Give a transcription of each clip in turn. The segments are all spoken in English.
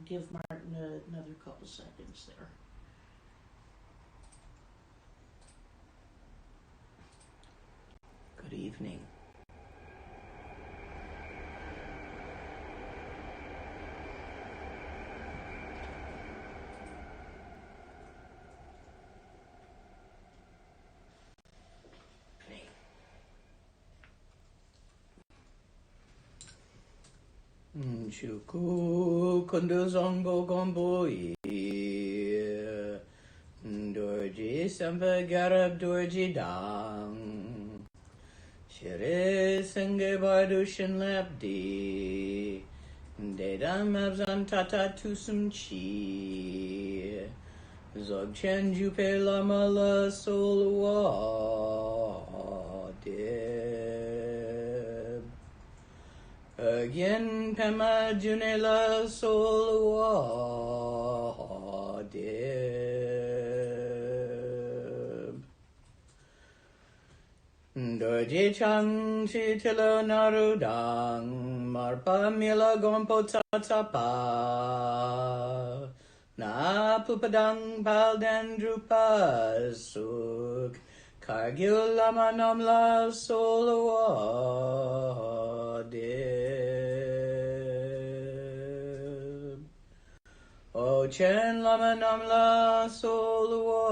give Martin another couple seconds there. Good evening. Shuku kunduzongo gombo dorji samba garab dorji dang shire senge bardo shin labdi dedam abzan tata tusum chi zog chen jupe lama la solwa again pema junela solwa Dorje chang chi tilo narudang marpa mila gompo tatapa na pupadang paldan drupa suk kargil lama namla solwa O chen lama namla solwa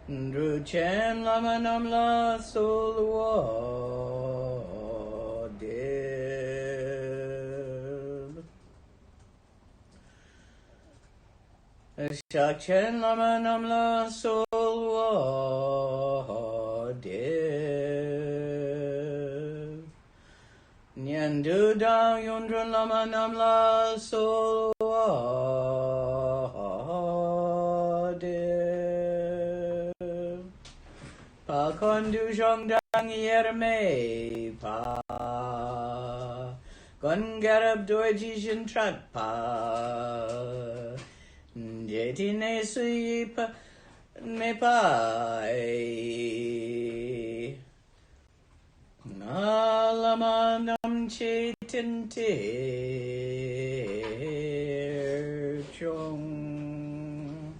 Ndru chen lama namla solwa Sha chen lama namla solwa Nyandu dang yundrun lama namla solwa Pa kondu zhong dang yerme pa Gon garab dorji jin trak pa Jeti ne sui pa me pa Nalamanam chetinte chong.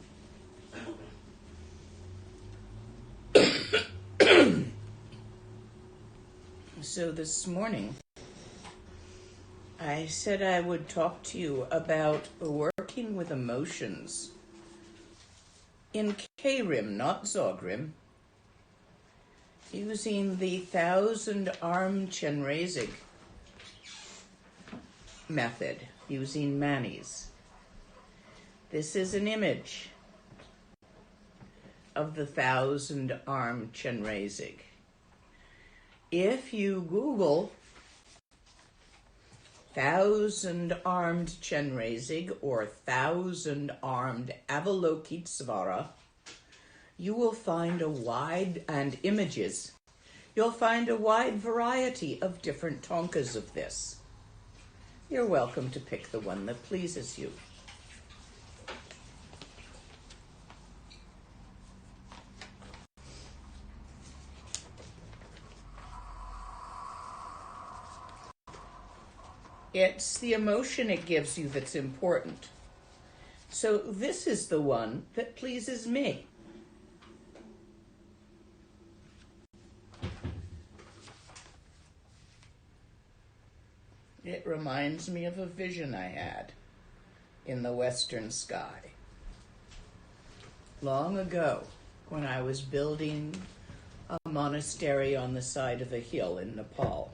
So this morning, I said I would talk to you about working with emotions in K-Rim, not Zogrim, using the 1,000-arm Chenrezig method, using manis. This is an image of the 1,000-arm Chenrezig. If you Google 1,000-armed Chenrezig or 1,000-armed Avalokitesvara, you will find you'll find a wide variety of different tonkas of this. You're welcome to pick the one that pleases you. It's the emotion it gives you that's important. So this is the one that pleases me. It reminds me of a vision I had in the western sky long ago when I was building a monastery on the side of a hill in Nepal.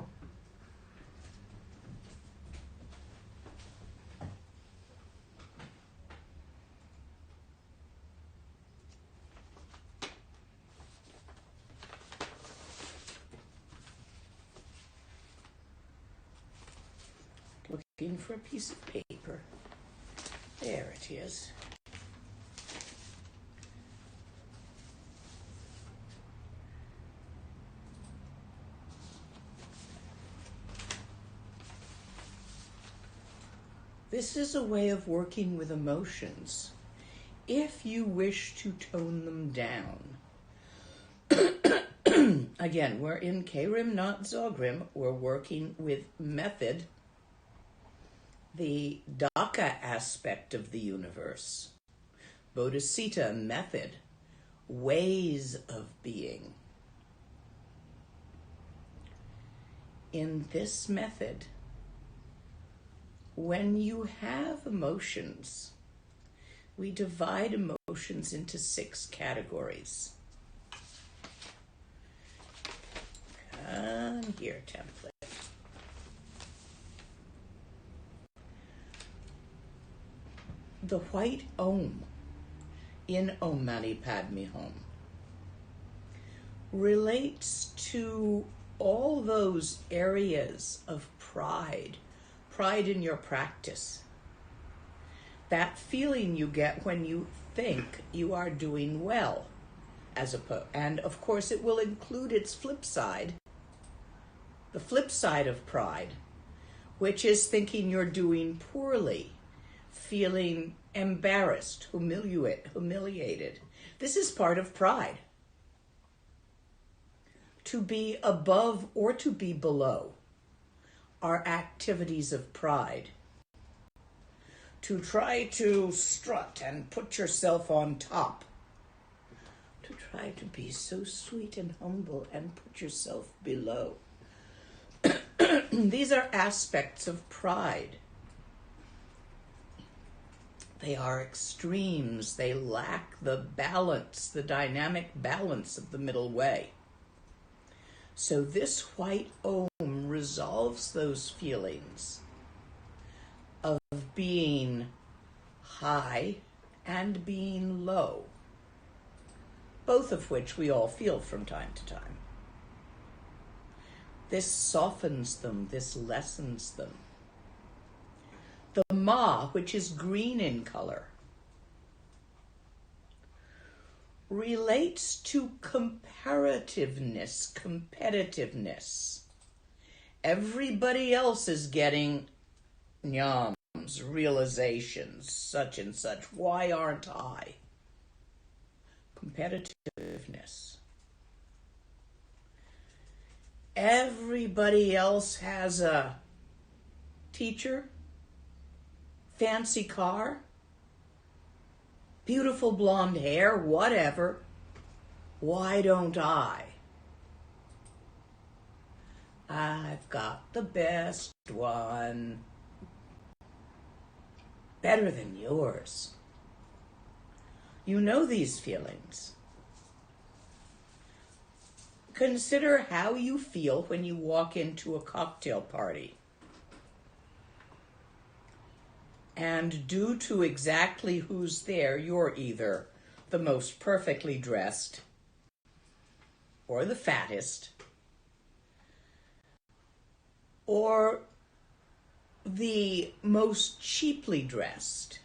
Looking for a piece of paper. There it is. This is a way of working with emotions if you wish to tone them down. Again, we're in Krim, not Zogrim. We're working with method, the Daka aspect of the universe. Bodhisattva method, ways of being. In this method, when you have emotions, we divide emotions into 6 categories. Come here, template. The white Om in Om Mani Padme Hum relates to all those areas of pride in your practice. That feeling you get when you think you are doing well, and of course it will include its flip side, the flip side of pride, which is thinking you're doing poorly, feeling embarrassed, humiliated. This is part of pride. To be above or to be below are activities of pride. To try to strut and put yourself on top. To try to be so sweet and humble and put yourself below. These are aspects of pride. They are extremes. They lack the balance, the dynamic balance of the middle way. So this white Om resolves those feelings of being high and being low, both of which we all feel from time to time. This softens them, this lessens them. The Ma, which is green in color, relates to competitiveness. Everybody else is getting nyams, realizations, such and such. Why aren't I? Competitiveness. Everybody else has a teacher, fancy car, beautiful blonde hair, whatever. Why don't I? I've got the best one. Better than yours. You know these feelings. Consider how you feel when you walk into a cocktail party. And due to exactly who's there, you're either the most perfectly dressed or the fattest or the most cheaply dressed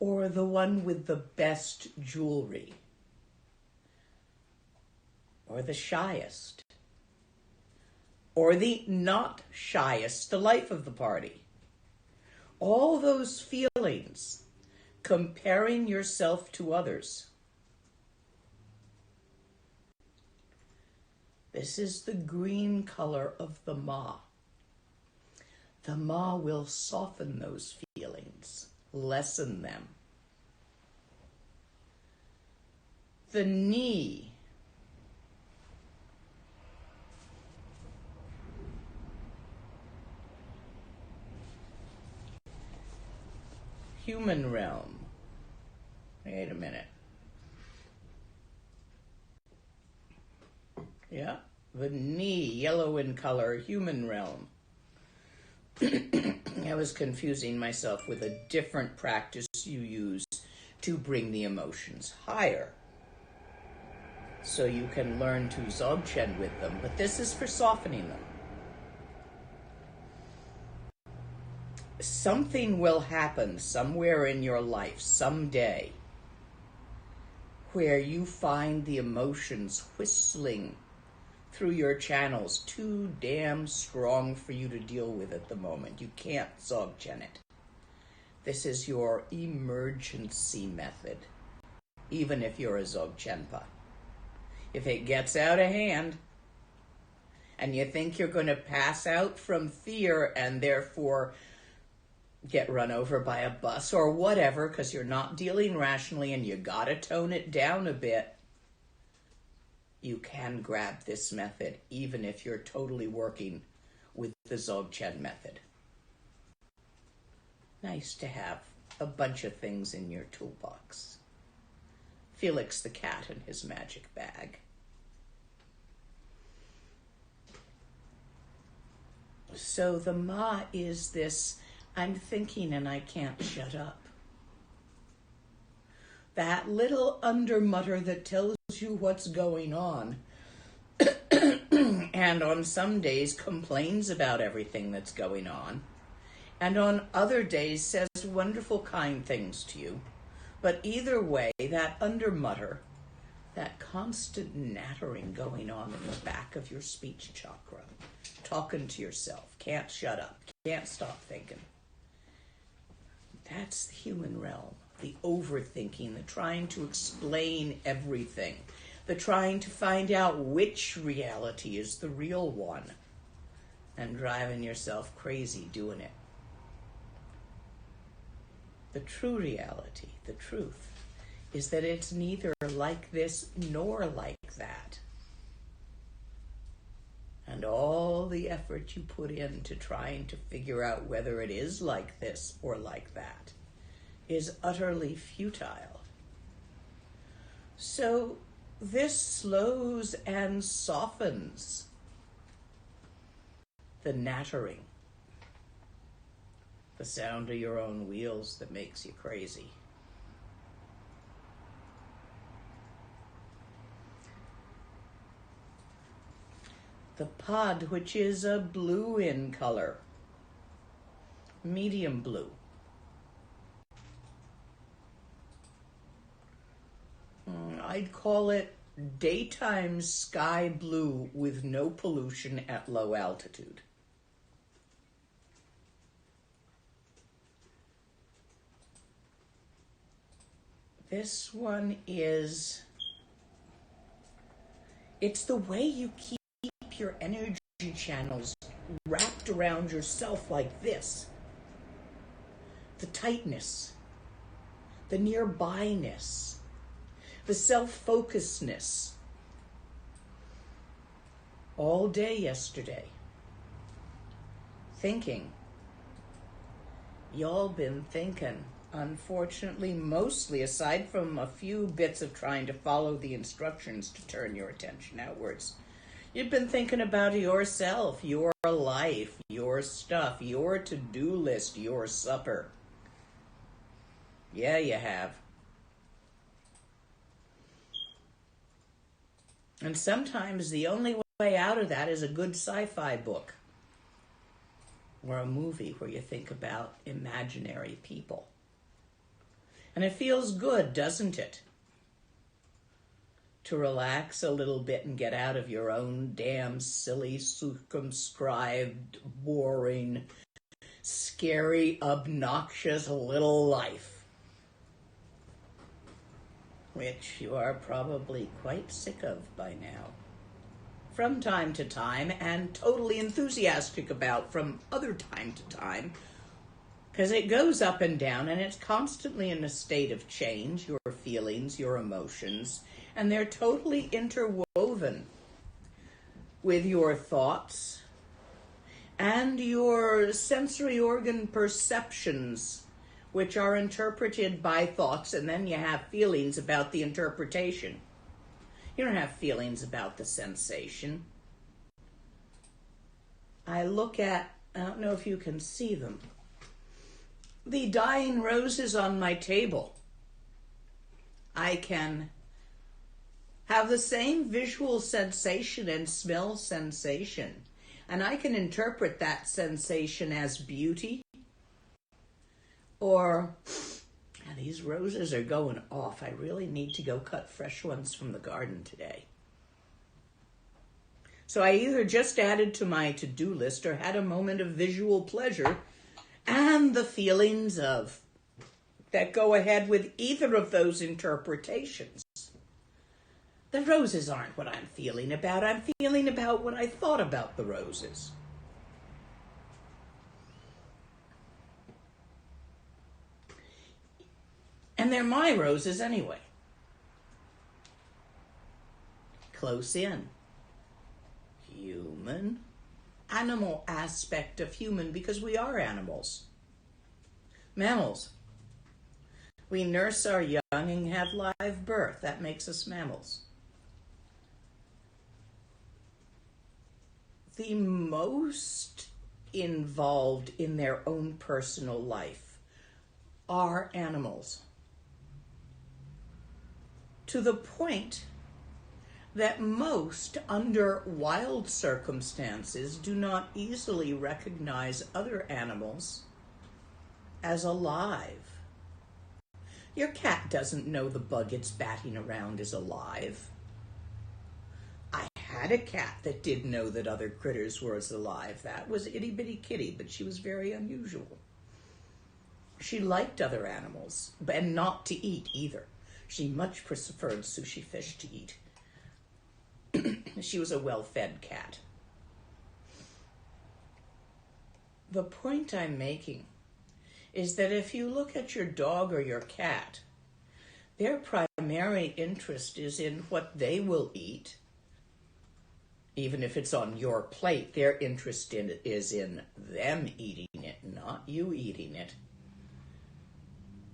or the one with the best jewelry or the shyest or the not shyest, the life of the party. All those feelings, comparing yourself to others. This is the green color of the Ma. The Ma will soften those feelings, lessen them. The Ni human realm. Wait a minute. Yeah, the Ni, yellow in color, human realm. I was confusing myself with a different practice you use to bring the emotions higher. So you can learn to Dzogchen with them, but this is for softening them. Something will happen somewhere in your life someday where you find the emotions whistling through your channels too damn strong for you to deal with at the moment. You can't Dzogchen it. This is your emergency method, even if you're a Dzogchenpa. If it gets out of hand and you think you're going to pass out from fear and therefore get run over by a bus or whatever because you're not dealing rationally and you got to tone it down a bit, you can grab this method even if you're totally working with the Dzogchen method. Nice to have a bunch of things in your toolbox. Felix the cat and his magic bag. So the Ma is this, I'm thinking and I can't shut up. That little undermutter that tells you what's going on and on some days complains about everything that's going on, and on other days says wonderful, kind things to you. But either way, that undermutter, that constant nattering going on in the back of your speech chakra, talking to yourself, can't shut up, can't stop thinking. That's the human realm, the overthinking, the trying to explain everything, the trying to find out which reality is the real one, and driving yourself crazy doing it. The true reality, the truth, is that it's neither like this nor like that. And all the effort you put into trying to figure out whether it is like this or like that is utterly futile. So this slows and softens the nattering, the sound of your own wheels that makes you crazy. The pod, which is a blue in color, medium blue. I'd call it daytime sky blue with no pollution at low altitude. This one is, it's the way you keep your energy channels wrapped around yourself like this. The tightness, the nearbyness, the self-focusedness. All day yesterday, thinking. Y'all been thinking. Unfortunately, mostly, aside from a few bits of trying to follow the instructions to turn your attention outwards, you've been thinking about yourself, your life, your stuff, your to-do list, your supper. Yeah, you have. And sometimes the only way out of that is a good sci-fi book or a movie where you think about imaginary people. And it feels good, doesn't it? To relax a little bit and get out of your own damn silly, circumscribed, boring, scary, obnoxious little life, which you are probably quite sick of by now, from time to time, and totally enthusiastic about from other time to time, because it goes up and down, and it's constantly in a state of change, your feelings, your emotions, and they're totally interwoven with your thoughts and your sensory organ perceptions, which are interpreted by thoughts, and then you have feelings about the interpretation. You don't have feelings about the sensation. I look at, I don't know if you can see them, the dying roses on my table. I can have the same visual sensation and smell sensation, and I can interpret that sensation as beauty, or these roses are going off. I really need to go cut fresh ones from the garden today. So I either just added to my to-do list or had a moment of visual pleasure and the feelings of that go ahead with either of those interpretations. The roses aren't what I'm feeling about. I'm feeling about what I thought about the roses. And they're my roses anyway. Close in. Human. Animal aspect of human, because we are animals. Mammals. We nurse our young and have live birth. That makes us mammals. The most involved in their own personal life are animals. To the point that most, under wild circumstances, do not easily recognize other animals as alive. Your cat doesn't know the bug it's batting around is alive. I had a cat that did know that other critters were alive. That was Itty Bitty Kitty, but she was very unusual. She liked other animals, and not to eat either. She much preferred sushi fish to eat. She was a well-fed cat. The point I'm making is that if you look at your dog or your cat, their primary interest is in what they will eat. Even if it's on your plate, their interest in it is in them eating it, not you eating it.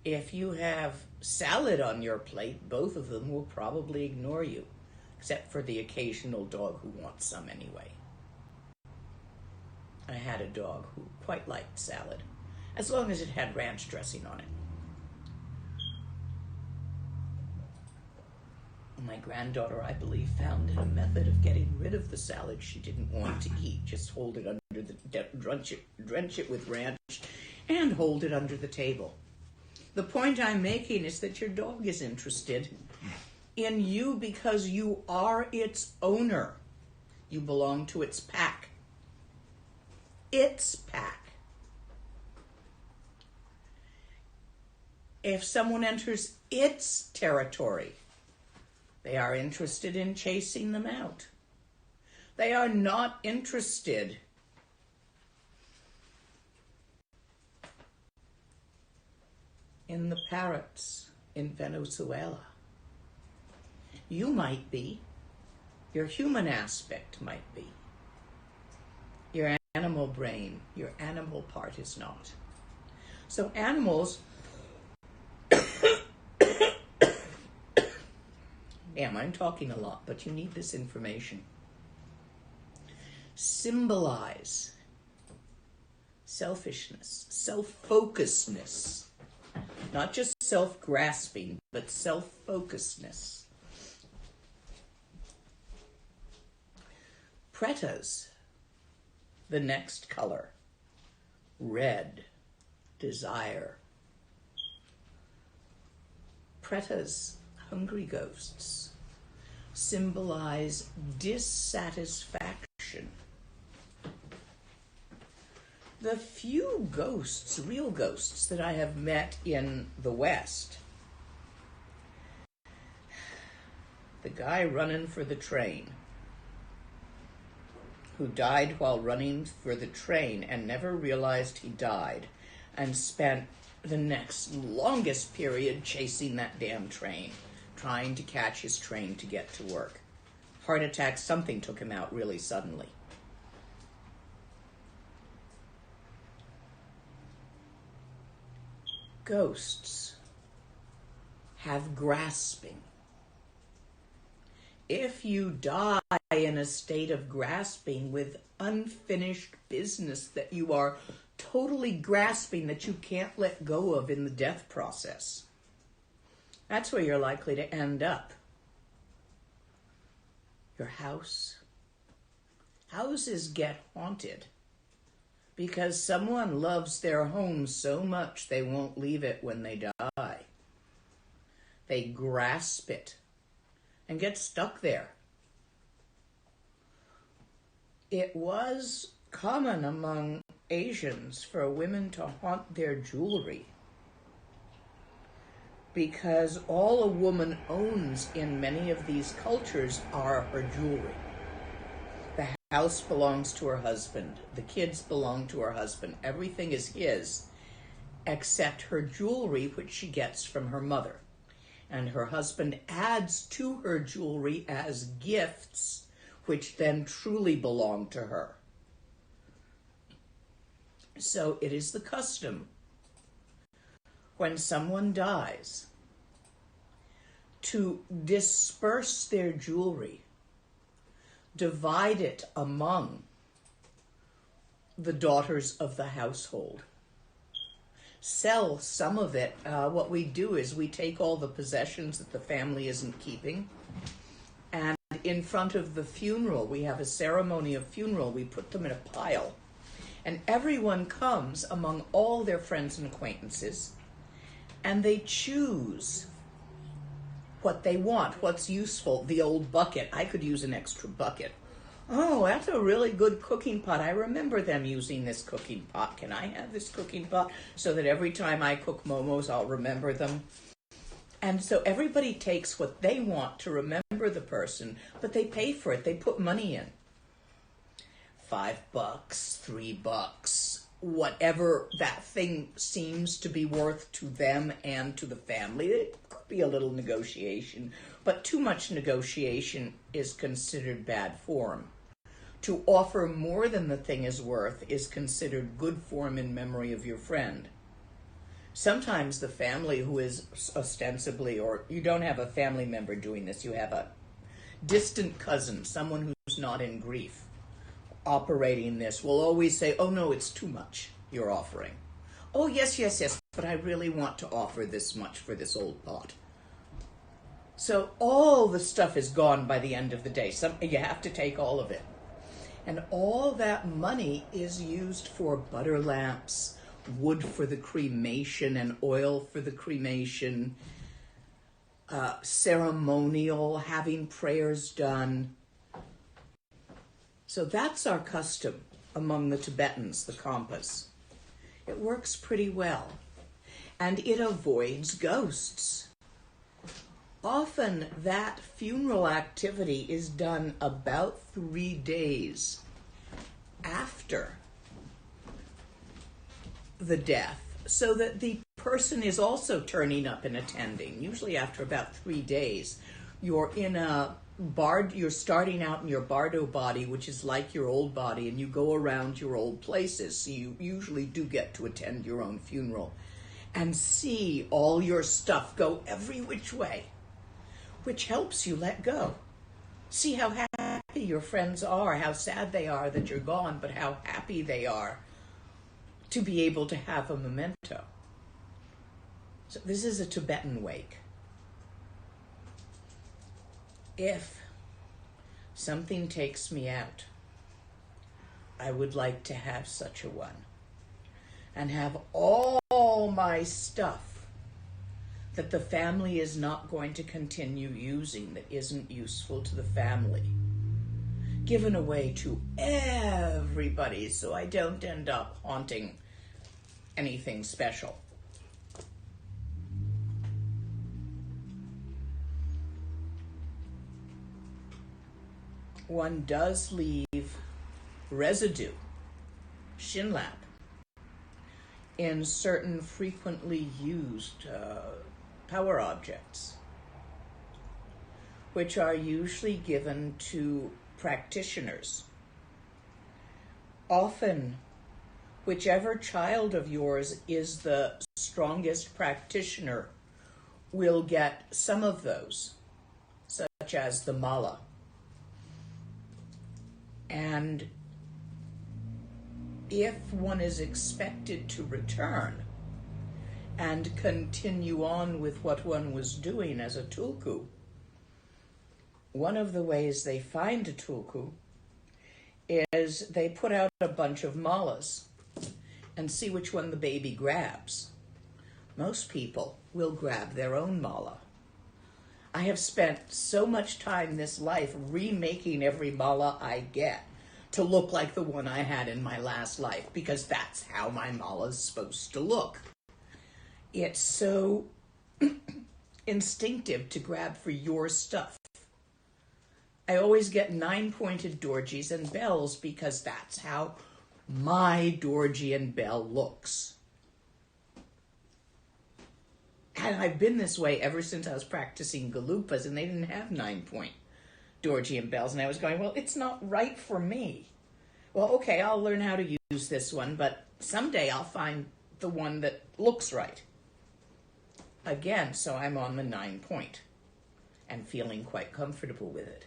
If you have salad on your plate, both of them will probably ignore you, except for the occasional dog who wants some anyway. I had a dog who quite liked salad, as long as it had ranch dressing on it. My granddaughter, I believe, found a method of getting rid of the salad she didn't want to eat. Just hold it under the, drench it with ranch, and hold it under the table. The point I'm making is that your dog is interested in you because you are its owner. You belong to its pack. Its pack. If someone enters its territory, they are interested in chasing them out. They are not interested in the parrots in Venezuela. You might be. Your human aspect might be. Your animal brain, your animal part is not. So animals... Damn, I'm talking a lot, but you need this information. Symbolize selfishness, self-focusedness. Not just self-grasping, but self-focusedness. Preta's the next color. Red, desire. Preta's hungry ghosts symbolize dissatisfaction. The few ghosts, real ghosts, that I have met in the West, the guy running for the train, who died while running for the train and never realized he died, and spent the next longest period chasing that damn train, trying to catch his train to get to work. Heart attack, something took him out really suddenly. Ghosts have grasping. If you die in a state of grasping with unfinished business that you are totally grasping, that you can't let go of in the death process, that's where you're likely to end up. Your house. Houses get haunted because someone loves their home so much they won't leave it when they die. They grasp it and get stuck there. It was common among Asians for women to haunt their jewelry because all a woman owns in many of these cultures are her jewelry. The house belongs to her husband. The kids belong to her husband. Everything is his except her jewelry, which she gets from her mother. And her husband adds to her jewelry as gifts, which then truly belong to her. So it is the custom, when someone dies, to disperse their jewelry, divide it among the daughters of the household, sell some of it. What we do is we take all the possessions that the family isn't keeping, and in front of the funeral, we have a ceremony of funeral, we put them in a pile, and everyone comes among all their friends and acquaintances, and they choose what they want, what's useful. The old bucket, I could use an extra bucket. Oh, that's a really good cooking pot. I remember them using this cooking pot. Can I have this cooking pot so that every time I cook momos, I'll remember them? And so everybody takes what they want to remember the person, but they pay for it. They put money in. $5, $3, whatever that thing seems to be worth to them and to the family. It could be a little negotiation, but too much negotiation is considered bad form. To offer more than the thing is worth is considered good form in memory of your friend. Sometimes the family who is ostensibly, or you don't have a family member doing this, you have a distant cousin, someone who's not in grief, operating this, will always say, oh no, it's too much you're offering. Oh yes, but I really want to offer this much for this old pot. So all the stuff is gone by the end of the day. You have to take all of it. And all that money is used for butter lamps, wood for the cremation and oil for the cremation, ceremonial, having prayers done. So that's our custom among the Tibetans, the Kampas. It works pretty well. And it avoids ghosts. Often that funeral activity is done about 3 days after the death, so that the person is also turning up and attending. Usually after about 3 days, you're in a you're starting out in your Bardo body, which is like your old body, and you go around your old places. So you usually do get to attend your own funeral and see all your stuff go every which way, which helps you let go. See how happy your friends are, how sad they are that you're gone, but how happy they are to be able to have a memento. So this is a Tibetan wake. If something takes me out, I would like to have such a one, and have all my stuff that the family is not going to continue using, that isn't useful to the family, given away to everybody, so I don't end up haunting anything special. One does leave residue, shinlap, in certain frequently used power objects, which are usually given to practitioners. Often, whichever child of yours is the strongest practitioner will get some of those, such as the mala. And if one is expected to return and continue on with what one was doing as a tulku, one of the ways they find a tulku is they put out a bunch of malas and see which one the baby grabs. Most people will grab their own mala. I have spent so much time this life remaking every mala I get to look like the one I had in my last life, because that's how my mala is supposed to look. It's so instinctive to grab for your stuff. I always get 9-pointed dorjies and bells because that's how my dorji and bell looks. And I've been this way ever since I was practicing galupas, and they didn't have 9-point dorji and bells. And I was going, well, it's not right for me. Well, okay, I'll learn how to use this one, but someday I'll find the one that looks right. Again, so I'm on the 9-point and feeling quite comfortable with it.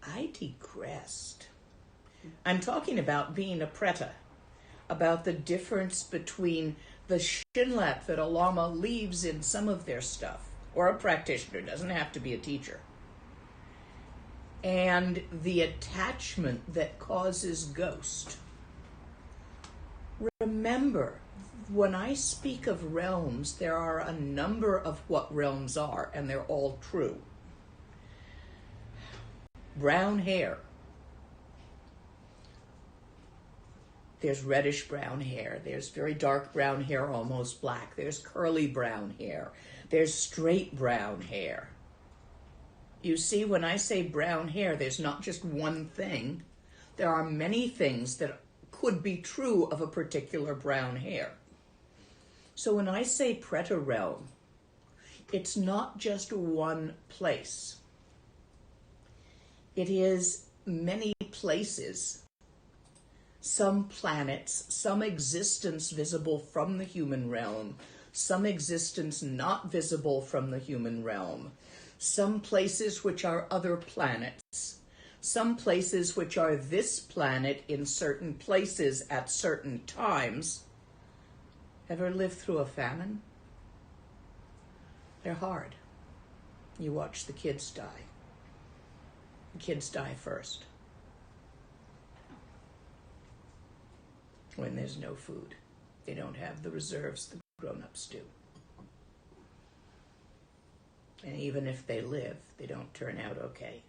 I digressed. I'm talking about being a Preta, about the difference between the shinlap that a lama leaves in some of their stuff, or a practitioner, doesn't have to be a teacher, and the attachment that causes ghost. Remember, when I speak of realms, there are a number of what realms are, and they're all true. Brown hair. There's reddish brown hair. There's very dark brown hair, almost black. There's curly brown hair. There's straight brown hair. You see, when I say brown hair, there's not just one thing. There are many things that could be true of a particular brown hair. So when I say Preta realm, it's not just one place. It is many places, some planets, some existence visible from the human realm, some existence not visible from the human realm, some places which are other planets, some places which are this planet in certain places at certain times. Ever lived through a famine? They're hard. You watch the kids die. The kids die first. When there's no food. They don't have the reserves the grown-ups do. And even if they live, they don't turn out okay.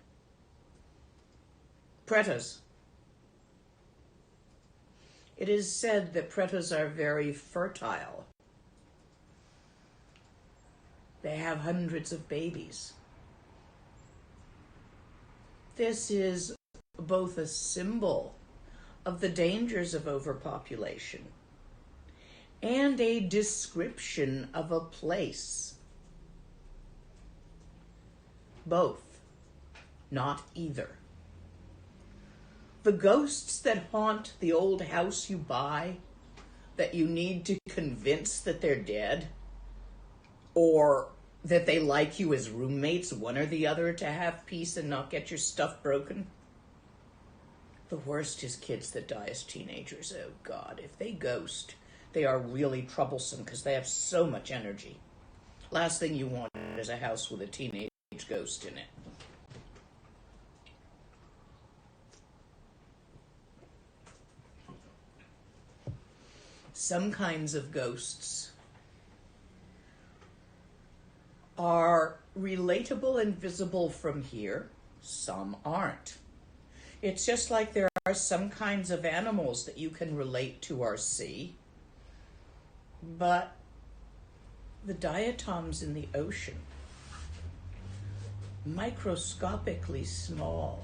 Pretas. It is said that Pretas are very fertile. They have hundreds of babies. This is both a symbol of the dangers of overpopulation and a description of a place. Both, not either. The ghosts that haunt the old house you buy, that you need to convince that they're dead, or that they like you as roommates, one or the other, to have peace and not get your stuff broken. The worst is kids that die as teenagers. Oh God, if they ghost, they are really troublesome because they have so much energy. Last thing you want is a house with a teenage ghost in it. Some kinds of ghosts are relatable and visible from here. Some aren't. It's just like there are some kinds of animals that you can relate to or see, but the diatoms in the ocean, microscopically small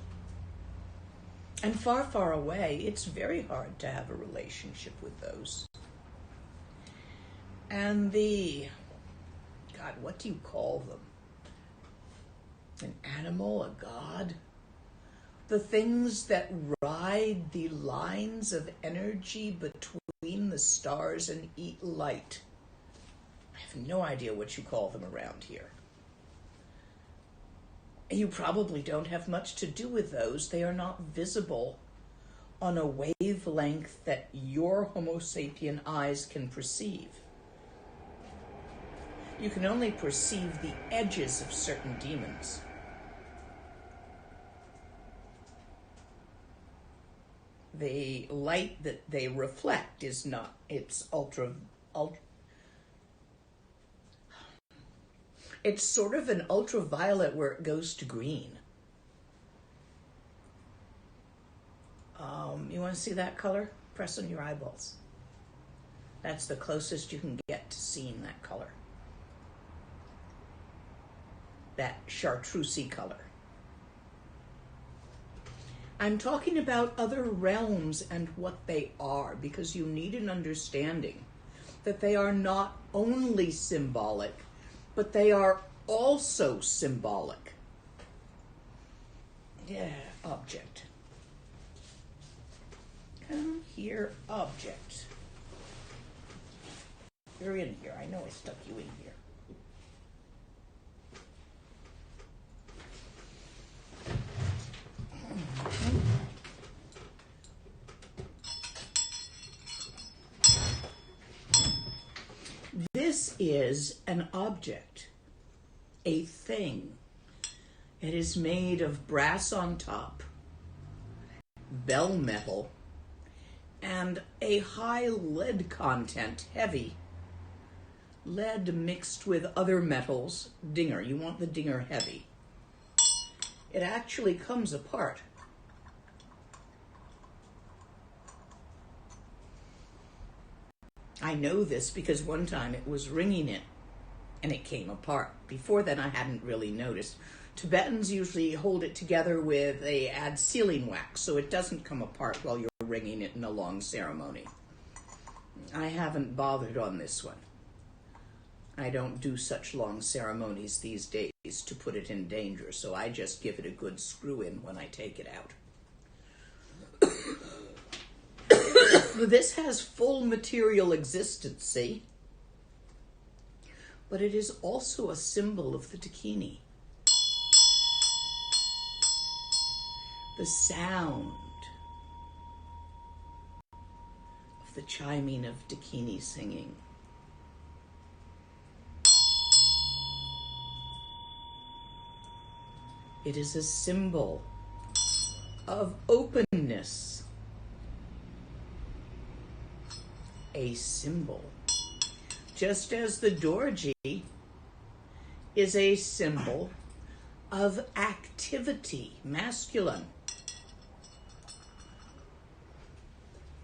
and far, far away, it's very hard to have a relationship with those. And God, what do you call them? An animal, a god? The things that ride the lines of energy between the stars and eat light. I have no idea what you call them around here. You probably don't have much to do with those. They are not visible on a wavelength that your Homo sapien eyes can perceive. You can only perceive the edges of certain demons. The light that they reflect is not, it's it's sort of an ultraviolet where it goes to green. You want to see that color? Press on your eyeballs. That's the closest you can get to seeing that color. That chartreusey color. I'm talking about other realms and what they are, because you need an understanding that they are not only symbolic, but they are also symbolic. Yeah, object. Come here, object. You're in here. I know I stuck you in here. This is an object, a thing. It is made of brass on top, bell metal, and a high lead content, heavy. Lead mixed with other metals, dinger. You want the dinger heavy. It actually comes apart. I know this because one time it was ringing it and it came apart. Before then I hadn't really noticed. Tibetans usually hold it together with, they add sealing wax so it doesn't come apart while you're ringing it in a long ceremony. I haven't bothered on this one. I don't do such long ceremonies these days to put it in danger, so I just give it a good screw in when I take it out. This has full material existence, see? But it is also a symbol of the Dakini. The sound of the chiming of Dakini singing. It is a symbol of openness. A symbol. Just as the dorji is a symbol of activity, masculine.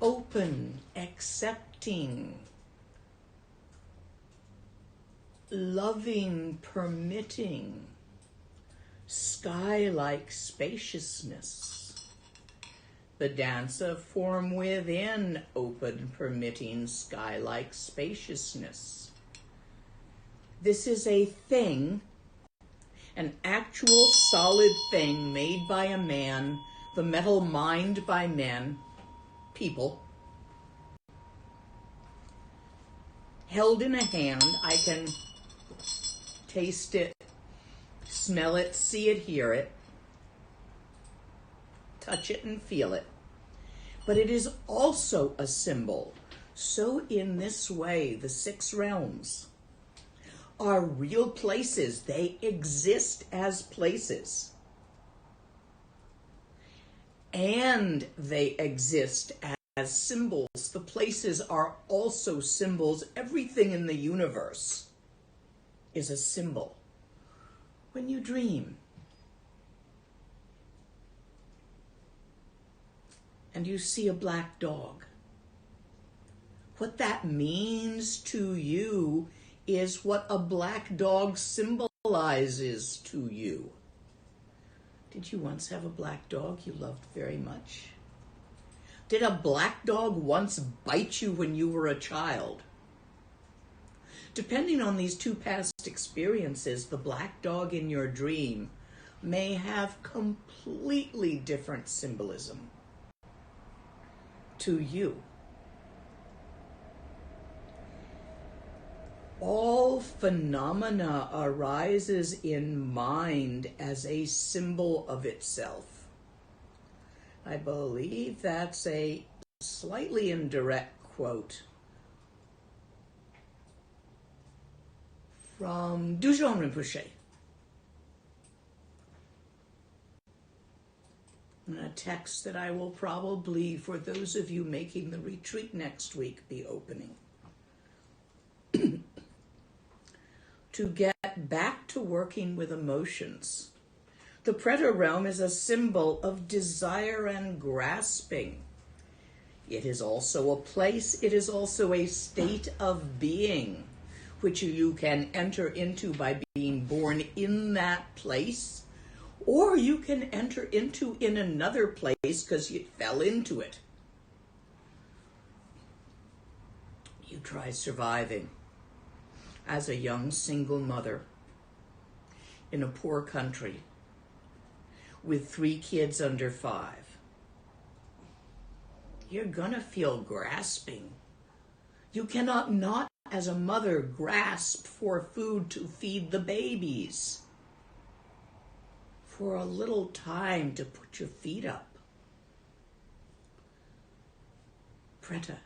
Open, accepting, loving, permitting, sky-like spaciousness. The dance of form within, open, permitting, sky-like spaciousness. This is a thing, an actual solid thing made by a man, the metal mined by men, people. Held in a hand, I can taste it, smell it, see it, hear it, touch it and feel it. But it is also a symbol. So in this way, the 6 realms are real places. They exist as places. And they exist as symbols. The places are also symbols. Everything in the universe is a symbol. When you dream, and you see a black dog, what that means to you is what a black dog symbolizes to you. Did you once have a black dog you loved very much? Did a black dog once bite you when you were a child? Depending on these 2 past experiences, the black dog in your dream may have completely different symbolism to you. All phenomena arises in mind as a symbol of itself. I believe that's a slightly indirect quote from Dujon Rinpoche. A text that I will probably, for those of you making the retreat next week, be opening. To get back to working with emotions. The Preta realm is a symbol of desire and grasping. It is also a place, it is also a state of being, which you can enter into by being born in that place, or you can enter into in another place because you fell into it. You try surviving as a young single mother in a poor country with 3 kids under 5. You're gonna feel grasping. You cannot not, as a mother, grasp for food to feed the babies, for a little time to put your feet up. Preta.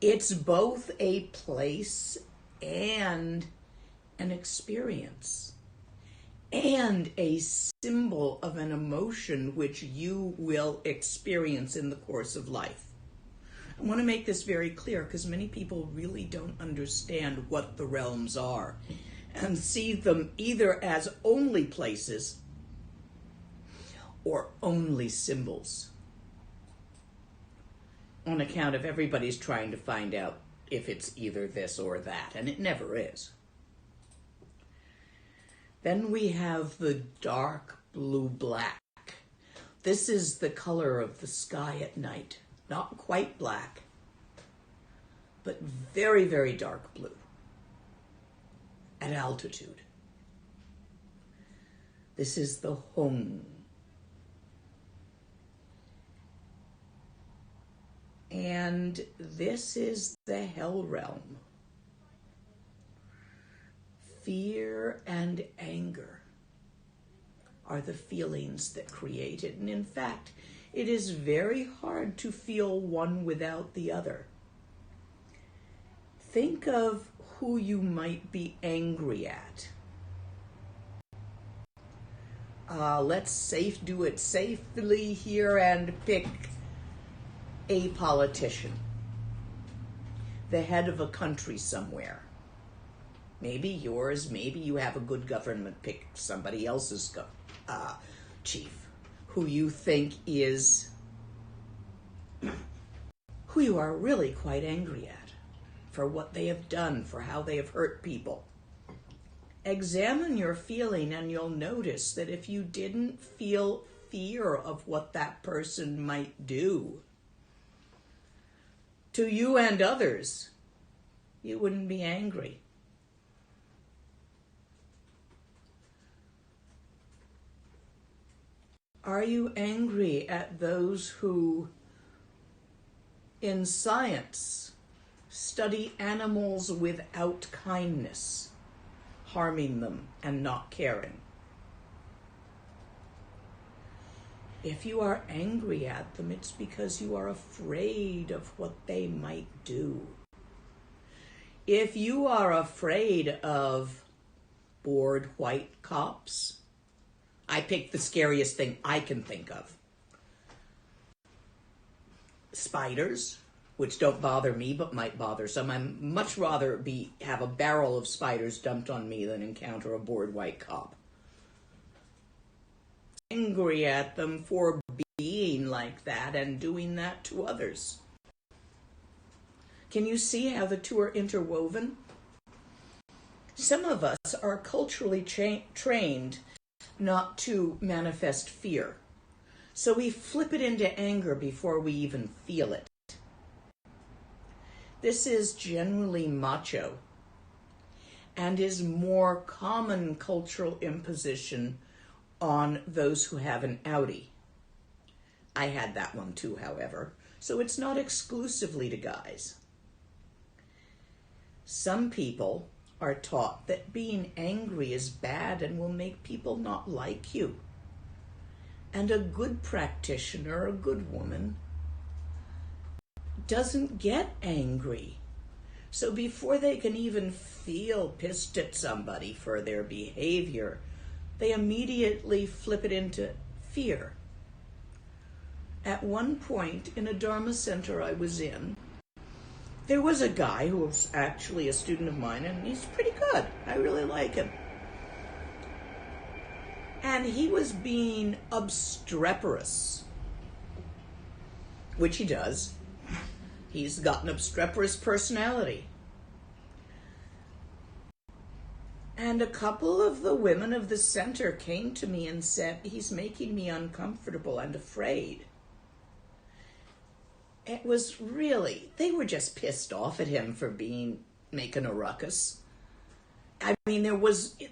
It's both a place and an experience, and a symbol of an emotion which you will experience in the course of life. I want to make this very clear because many people really don't understand what the realms are and see them either as only places or only symbols, on account of everybody's trying to find out if it's either this or that, and it never is. Then we have the dark blue-black. This is the color of the sky at night. Not quite black, but very, very dark blue at altitude. This is the Hong. And this is the hell realm. Fear and anger are the feelings that create it. And in fact, it is very hard to feel one without the other. Think of who you might be angry at. Let's do it safely here and pick a politician, the head of a country somewhere. Maybe yours, maybe you have a good government, pick somebody else's chief, who you think is, who you are really quite angry at, for what they have done, for how they have hurt people. Examine your feeling and you'll notice that if you didn't feel fear of what that person might do to you and others, you wouldn't be angry. Are you angry at those who, in science, study animals without kindness, harming them and not caring? If you are angry at them, it's because you are afraid of what they might do. If you are afraid of bored white cops, I picked the scariest thing I can think of. Spiders, which don't bother me but might bother some. I'd much rather have a barrel of spiders dumped on me than encounter a bored white cop. Angry at them for being like that and doing that to others. Can you see how the two are interwoven? Some of us are culturally trained not to manifest fear, so we flip it into anger before we even feel it. This is generally macho and is more common cultural imposition on those who have an outie. I had that one too, however, so it's not exclusively to guys. Some people are taught that being angry is bad and will make people not like you. And a good practitioner, a good woman, doesn't get angry. So before they can even feel pissed at somebody for their behavior, they immediately flip it into fear. At one point in a Dharma center I was in, there was a guy who was actually a student of mine, and he's pretty good. I really like him. And he was being obstreperous. which he does. He's got an obstreperous personality. And a couple of the women of the center came to me and said, he's making me uncomfortable and afraid. It was really, they were just pissed off at him for making a ruckus. I mean,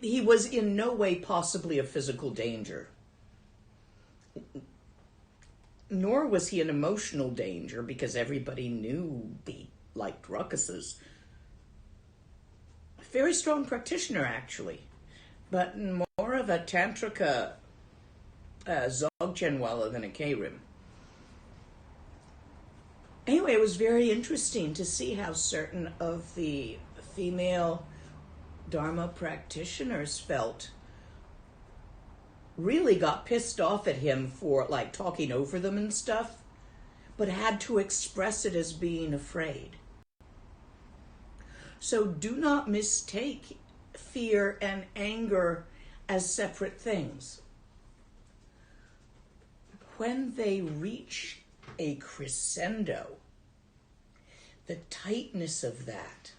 he was in no way possibly a physical danger. Nor was he an emotional danger, because everybody knew he liked ruckuses. A very strong practitioner, actually, but more of a tantrika Dzogchenwala than a Krim. Anyway, it was very interesting to see how certain of the female Dharma practitioners really got pissed off at him for like talking over them and stuff, but had to express it as being afraid. So do not mistake fear and anger as separate things. When they reach a crescendo, the tightness of that,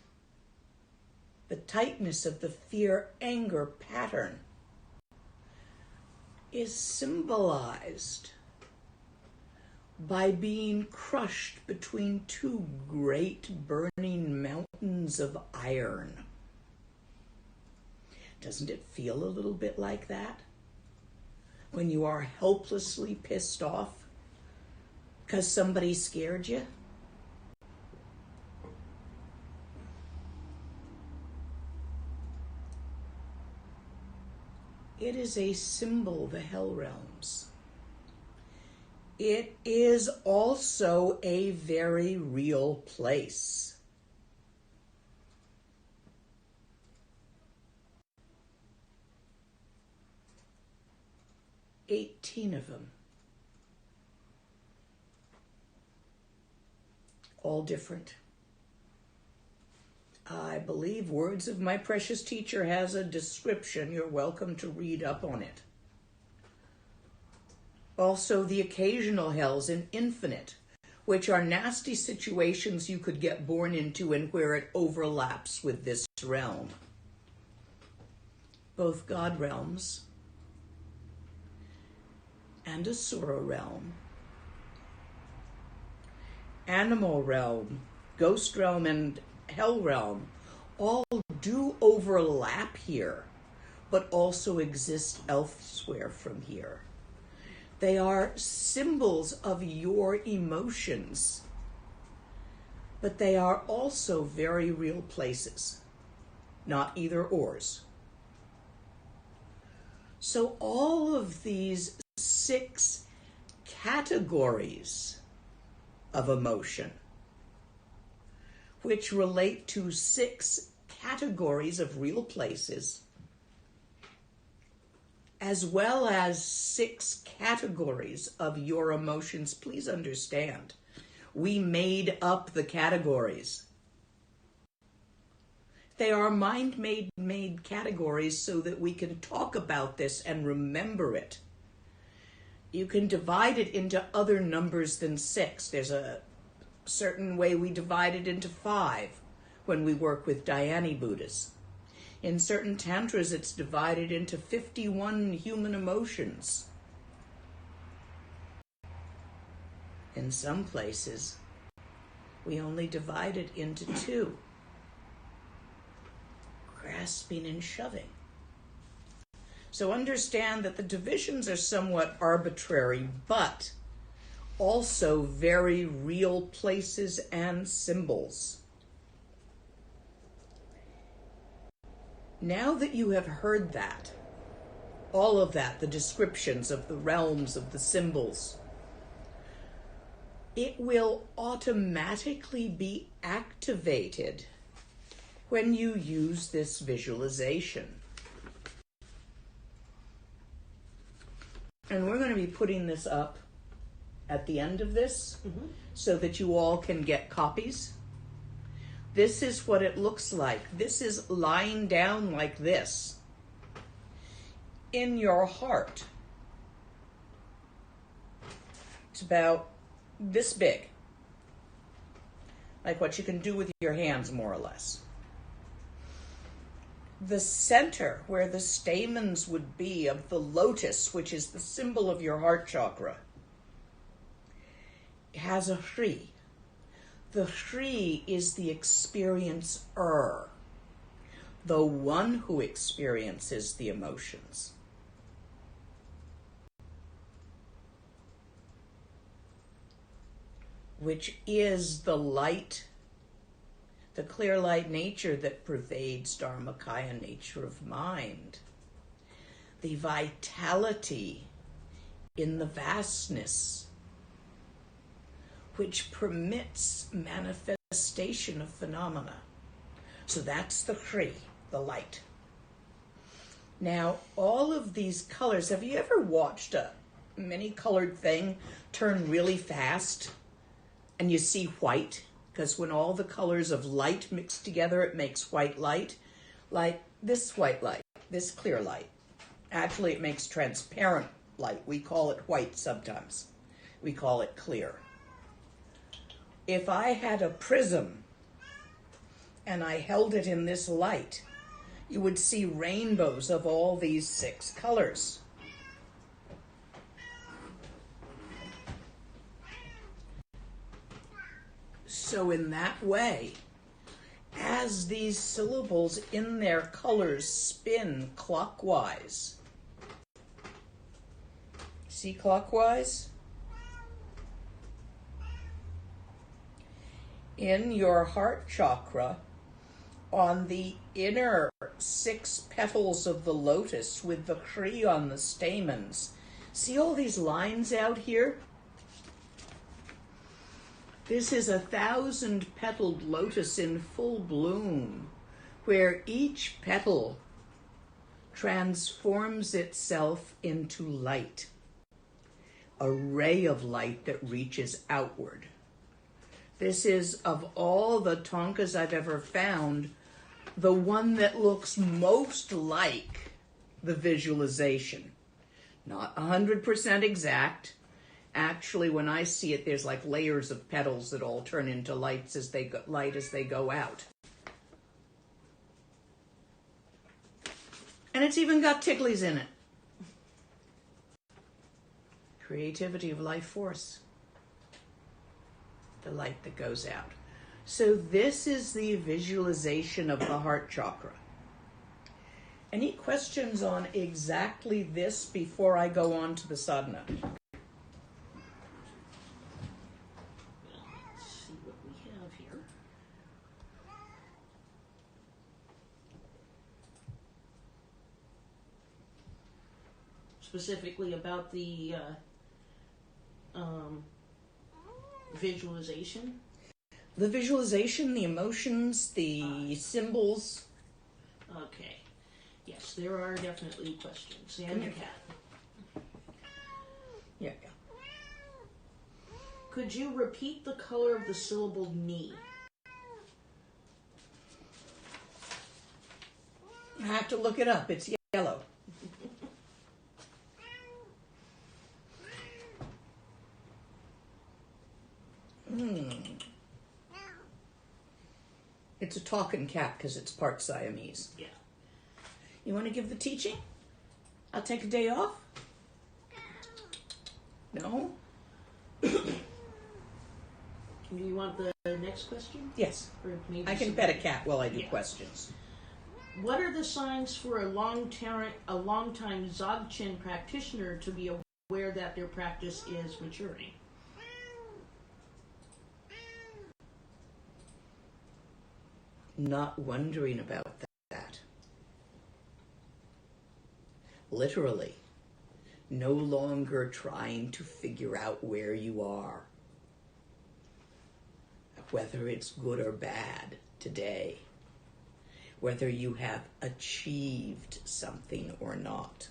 the tightness of the fear-anger pattern is symbolized by being crushed between two great burning mountains of iron. Doesn't it feel a little bit like that? When you are helplessly pissed off because somebody scared you? It is a symbol, the hell realms. It is also a very real place. $18 of them. All different. I believe Words of My Precious Teacher has a description. You're welcome to read up on it. Also, the occasional hells in Infinite, which are nasty situations you could get born into and where it overlaps with this realm. Both God realms and Asura realm, animal realm, ghost realm, and hell realm all do overlap here, but also exist elsewhere from here. They are symbols of your emotions, but they are also very real places, not either ors. So all of these 6 categories of emotion, which relate to 6 categories of real places, as well as 6 categories of your emotions. Please understand, we made up the categories. They are mind-made categories so that we can talk about this and remember it. You can divide it into other numbers than 6. There's a certain way we divide it into 5 when we work with Dhyani Buddhas. In certain tantras, it's divided into 51 human emotions. In some places, we only divide it into 2. Grasping and shoving. So understand that the divisions are somewhat arbitrary, but also very real places and symbols. Now that you have heard that, all of that, the descriptions of the realms, of the symbols, it will automatically be activated when you use this visualization. And we're going to be putting this up at the end of this so that you all can get copies. This is what it looks like. This is lying down like this in your heart. It's about this big. Like what you can do with your hands, more or less. The center, where the stamens would be of the lotus, which is the symbol of your heart chakra, has a Hri. The Hri is the experiencer, the one who experiences the emotions. Which is the light, the clear light nature that pervades Dharmakaya nature of mind. The vitality in the vastness, which permits manifestation of phenomena. So that's the Hri, the light. Now, all of these colors, have you ever watched a many-colored thing turn really fast and you see white? Because when all the colors of light mix together, it makes white light. Like this white light, this clear light. Actually, it makes transparent light. We call it white sometimes. We call it clear. If I had a prism and I held it in this light, you would see rainbows of all these 6 colors. So in that way, as these syllables in their colors spin clockwise, see clockwise? In your heart chakra, on the inner 6 petals of the lotus with the Hri on the stamens, see all these lines out here? This is 1,000-petaled lotus in full bloom, where each petal transforms itself into light, a ray of light that reaches outward. This is, of all the tonkas I've ever found, the one that looks most like the visualization. Not 100% exact. Actually, when I see it, there's like layers of petals that all turn into light as they go out. And it's even got ticklies in it. Creativity of life force. The light that goes out. So this is the visualization of the heart chakra. Any questions on exactly this before I go on to the sadhana? Specifically about the visualization? The visualization, the emotions, the symbols. Okay. Yes, there are definitely questions. And your cat. Yeah. Could you repeat the color of the syllable ni? I have to look it up. It's yellow. It's a talking cat because it's part Siamese. Yeah. You want to give the teaching? I'll take a day off? No? Do you want the next question? Yes. Or maybe I can pet a cat while I do questions. What are the signs for a long-time Dzogchen practitioner to be aware that their practice is maturing? Not wondering about that. Literally, no longer trying to figure out where you are, whether it's good or bad today, whether you have achieved something or not.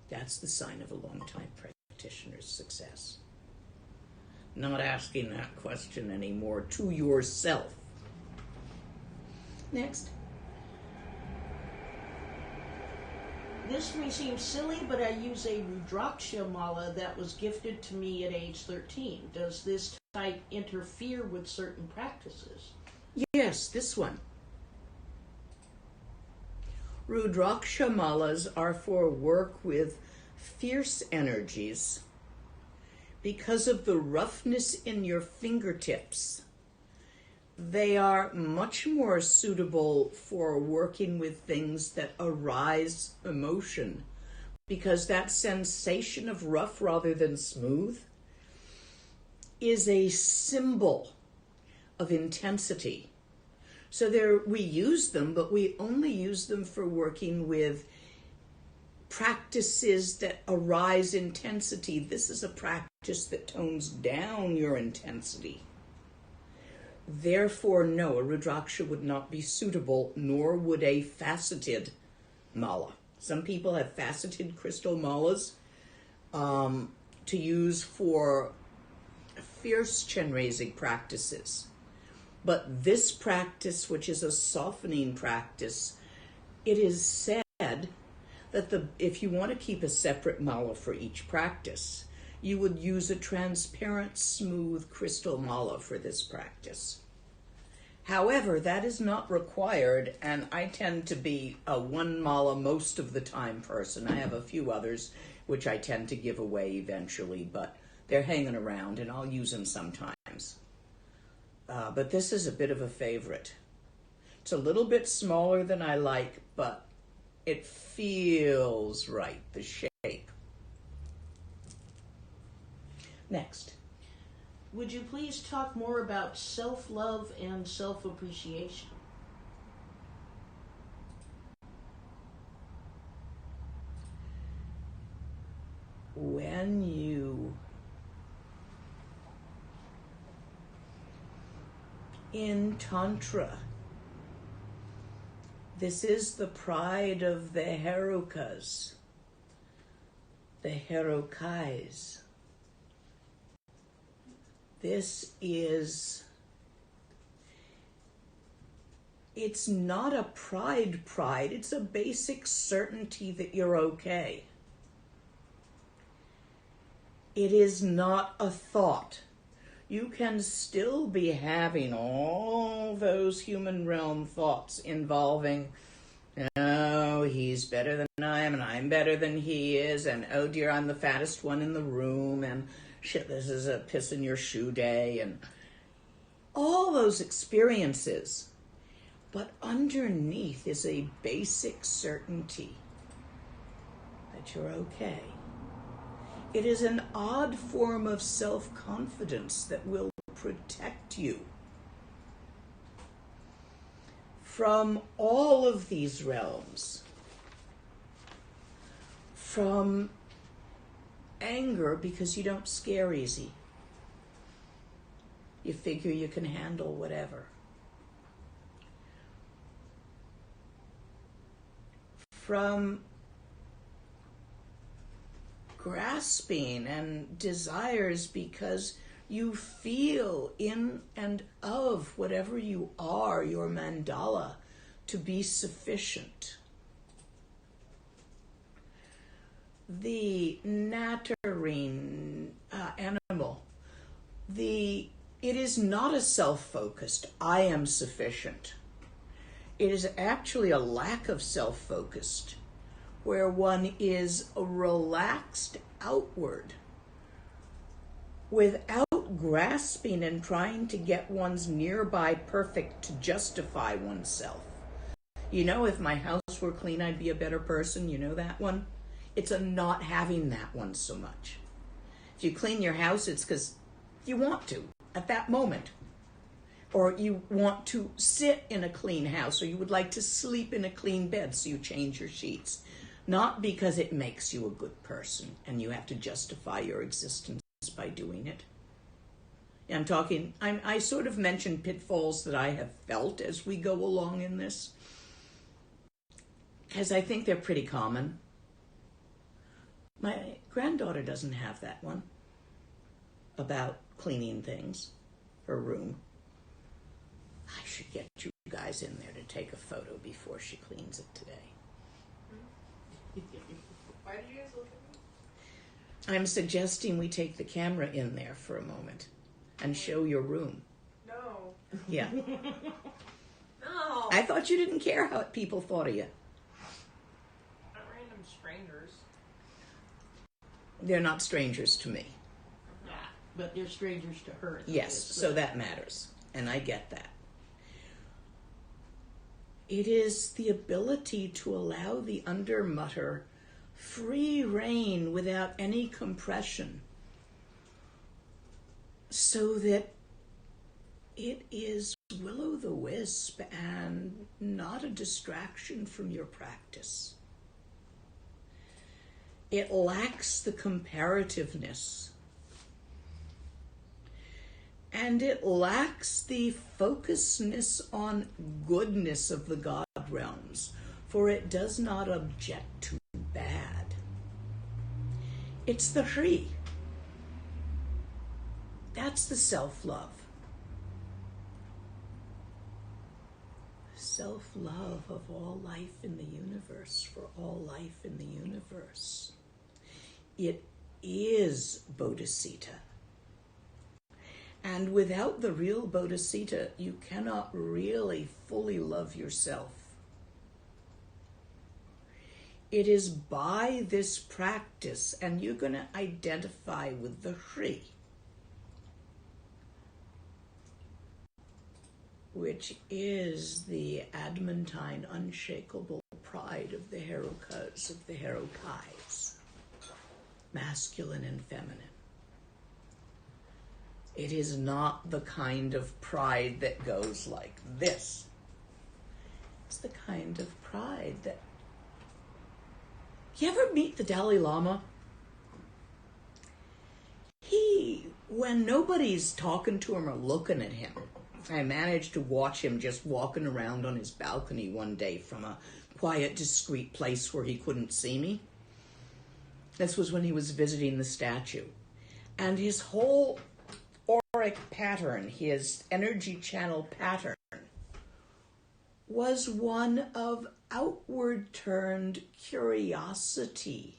That's the sign of a long-time practitioner's success. Not asking that question anymore to yourself. Next. This may seem silly, but I use a Rudraksha mala that was gifted to me at age 13. Does this type interfere with certain practices? Yes, this one. Rudraksha malas are for work with fierce energies because of the roughness in your fingertips. They are much more suitable for working with things that arise emotion, because that sensation of rough rather than smooth is a symbol of intensity. So we use them, but we only use them for working with practices that arise intensity. This is a practice that tones down your intensity. Therefore, no, a Rudraksha would not be suitable, nor would a faceted mala. Some people have faceted crystal malas to use for fierce Chenrezig practices. But this practice, which is a softening practice, it is said that if you want to keep a separate mala for each practice, you would use a transparent, smooth crystal mala for this practice. However, that is not required, and I tend to be a one mala most of the time person. I have a few others which I tend to give away eventually, but they're hanging around, and I'll use them sometimes. But this is a bit of a favorite. It's a little bit smaller than I like, but it feels right, the shape. Next. Would you please talk more about self-love and self-appreciation? When you in Tantra, this is the pride of the Herukas, the Herukais. This is, it's not a pride, it's a basic certainty that you're okay. It is not a thought. You can still be having all those human realm thoughts involving, oh, he's better than I am, and I'm better than he is, and oh dear, I'm the fattest one in the room, and shit, this is a piss in your shoe day, and all those experiences. But underneath is a basic certainty that you're okay. It is an odd form of self-confidence that will protect you from all of these realms. From anger, because you don't scare easy. You figure you can handle whatever. From grasping and desires, because you feel in and of whatever you are, your mandala, to be sufficient. The nattering animal, it is not a self-focused, I am sufficient. It is actually a lack of self-focused, where one is relaxed outward without grasping and trying to get one's nearby perfect to justify oneself. You know, if my house were clean, I'd be a better person. You know that one? It's a not having that one so much. If you clean your house, it's because you want to at that moment. Or you want to sit in a clean house, or you would like to sleep in a clean bed, so you change your sheets. Not because it makes you a good person and you have to justify your existence by doing it. I sort of mentioned pitfalls that I have felt as we go along in this, because I think they're pretty common. My granddaughter doesn't have that one about cleaning things, her room. I should get you guys in there to take a photo before she cleans it today. Why did you guys look at me? I'm suggesting we take the camera in there for a moment and show your room. No. Yeah. No. I thought you didn't care how people thought of you. Not random strangers. They're not strangers to me. Yeah, but they're strangers to her. Yes, so that matters. And I get that. It is the ability to allow the undermutter free rein without any compression, so that it is will-o'-the-wisp and not a distraction from your practice. It lacks the comparativeness, and it lacks the focusedness on goodness of the God realms, for it does not object to bad. It's the free. That's the self-love. Self-love of all life in the universe, for all life in the universe. It is Bodhisattva. And without the real Bodhisattva, you cannot really fully love yourself. It is by this practice, and you're going to identify with the free, which is the adamantine, unshakable pride of the Herokas, of the Herokais, masculine and feminine. It is not the kind of pride that goes like this. It's the kind of pride that... You ever meet the Dalai Lama? When nobody's talking to him or looking at him, I managed to watch him just walking around on his balcony one day from a quiet, discreet place where he couldn't see me. This was when he was visiting the statue. And his whole auric pattern, his energy channel pattern, was one of outward turned curiosity.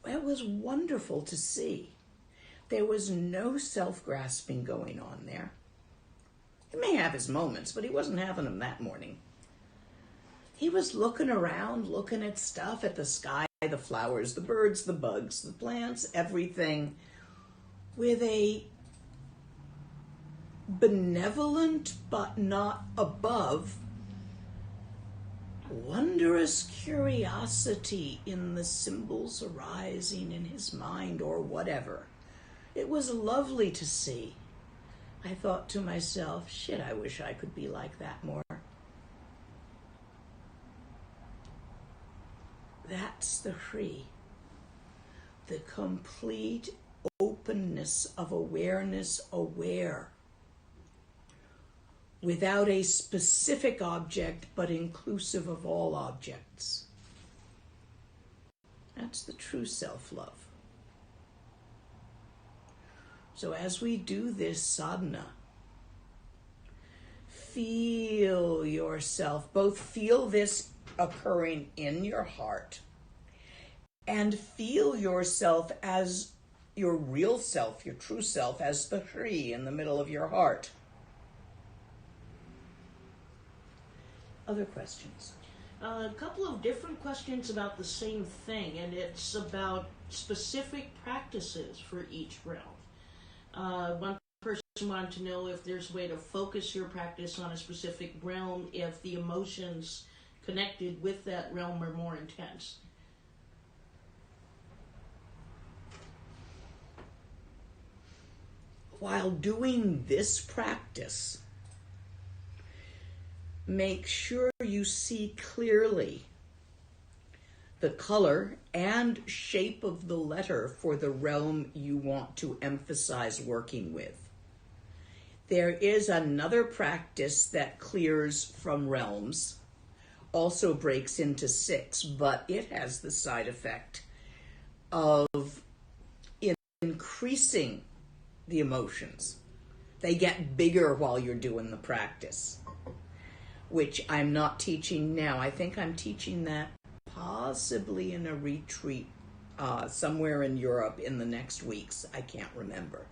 It was wonderful to see. There was no self-grasping going on there. He may have his moments, but he wasn't having them that morning. He was looking around, looking at stuff, at the sky, the flowers, the birds, the bugs, the plants, everything, with a benevolent but not above, wondrous curiosity in the symbols arising in his mind or whatever. It was lovely to see. I thought to myself, shit, I wish I could be like that more. That's the free. The complete openness of awareness, aware, without a specific object, but inclusive of all objects. That's the true self-love. So as we do this sadhana, feel yourself, both feel this occurring in your heart and feel yourself as your real self, your true self, as the free in the middle of your heart. Other questions? A couple of different questions about the same thing, and it's about specific practices for each realm. One person wanted to know if there's a way to focus your practice on a specific realm if the emotions connected with that realm are more intense. While doing this practice, make sure you see clearly the color and shape of the letter for the realm you want to emphasize working with. There is another practice that clears from realms, also breaks into 6, but it has the side effect of increasing the emotions. They get bigger while you're doing the practice. which I'm not teaching now. I think I'm teaching that possibly in a retreat somewhere in Europe in the next weeks. I can't remember.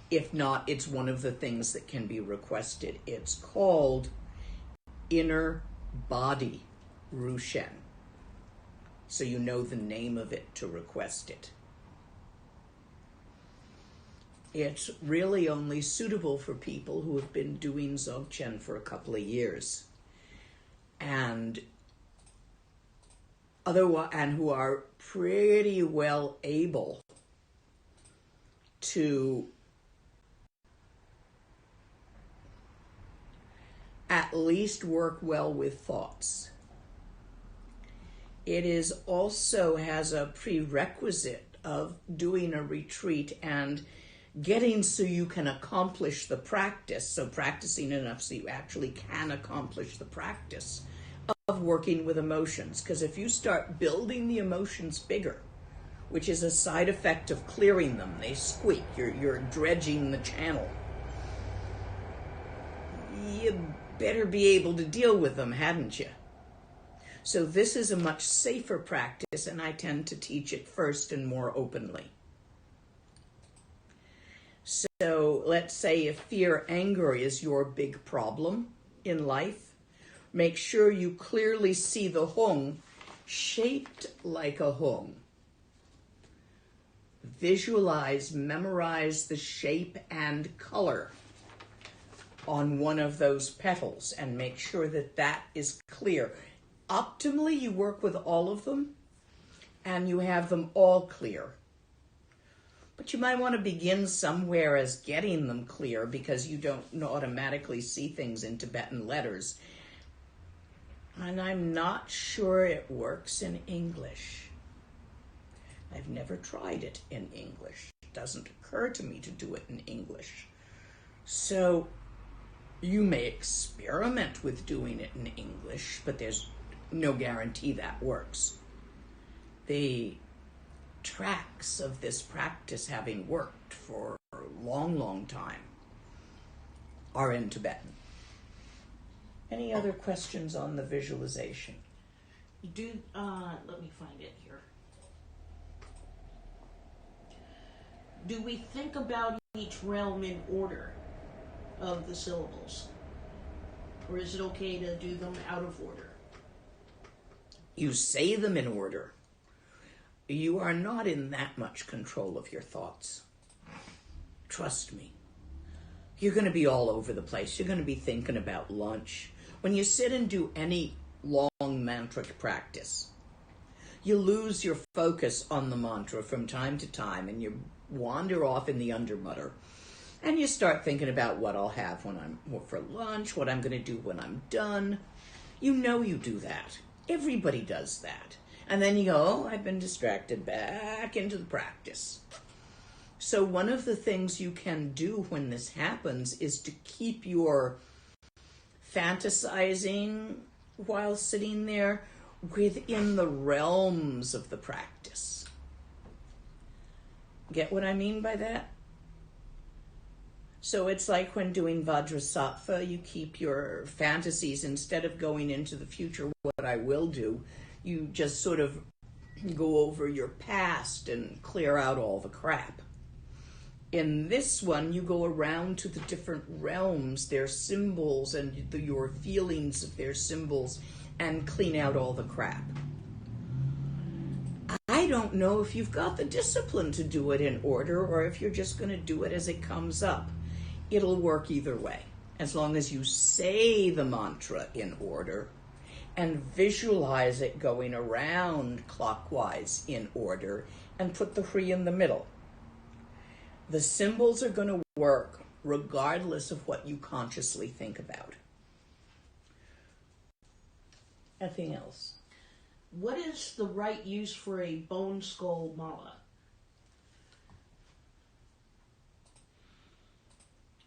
If not, it's one of the things that can be requested. It's called Inner Body Rushen. So you know the name of it to request it. It's really only suitable for people who have been doing Dzogchen for a couple of years and who are pretty well able to at least work well with thoughts. It is also has a prerequisite of doing a retreat and getting so you can accomplish the practice, so practicing enough so you actually can accomplish the practice of working with emotions. Because if you start building the emotions bigger, which is a side effect of clearing them, they squeak, you're dredging the channel, you better be able to deal with them, hadn't you? So this is a much safer practice, and I tend to teach it first and more openly. So let's say if fear, anger is your big problem in life, make sure you clearly see the hung shaped like a hung. Visualize, memorize the shape and color on one of those petals and make sure that that is clear. Optimally, you work with all of them and you have them all clear. But you might want to begin somewhere as getting them clear because you don't automatically see things in Tibetan letters. And I'm not sure it works in English. I've never tried it in English. It doesn't occur to me to do it in English. So you may experiment with doing it in English, but there's no guarantee that works. The tracks of this practice, having worked for a long, long time, are in Tibetan. Any other questions on the visualization? Let me find it here. Do we think about each realm in order of the syllables? Or is it okay to do them out of order? You say them in order. You are not in that much control of your thoughts. Trust me. You're going to be all over the place. You're going to be thinking about lunch. When you sit and do any long mantric practice, you lose your focus on the mantra from time to time and you wander off in the undermutter. And you start thinking about what I'll have for lunch, what I'm going to do when I'm done. You know you do that. Everybody does that. And then you go, oh, I've been distracted, back into the practice. So one of the things you can do when this happens is to keep your fantasizing while sitting there within the realms of the practice. Get what I mean by that? So it's like when doing Vajrasattva, you keep your fantasies, instead of going into the future, what I will do, you just sort of go over your past and clear out all the crap. In this one, you go around to the different realms, their symbols, and your feelings of their symbols, and clean out all the crap. I don't know if you've got the discipline to do it in order, or if you're just going to do it as it comes up. It'll work either way, as long as you say the mantra in order and visualize it going around clockwise in order and put the Hri in the middle. The symbols are going to work regardless of what you consciously think about. Anything else? What is the right use for a bone skull mala?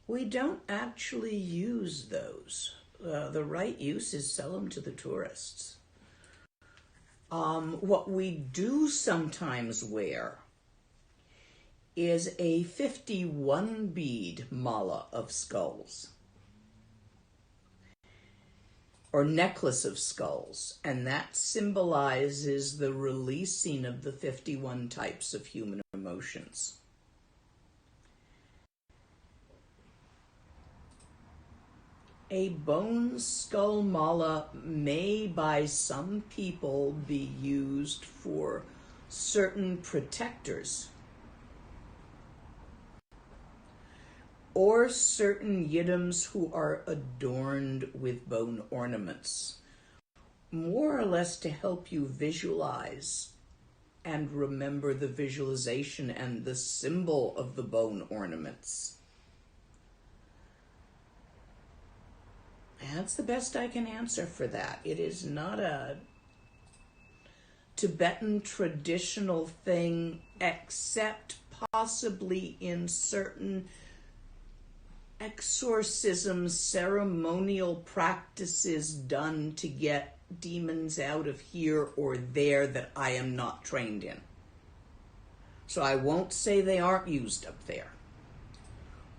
We don't actually use those. The right use is sell them to the tourists. What we do sometimes wear is a 51 bead mala of skulls. or necklace of skulls, and that symbolizes the releasing of the 51 types of human emotions. A bone skull mala may by some people be used for certain protectors or certain yidams who are adorned with bone ornaments, more or less to help you visualize and remember the visualization and the symbol of the bone ornaments. That's the best I can answer for that. It is not a Tibetan traditional thing, except possibly in certain exorcism ceremonial practices done to get demons out of here or there that I am not trained in. So I won't say they aren't used up there.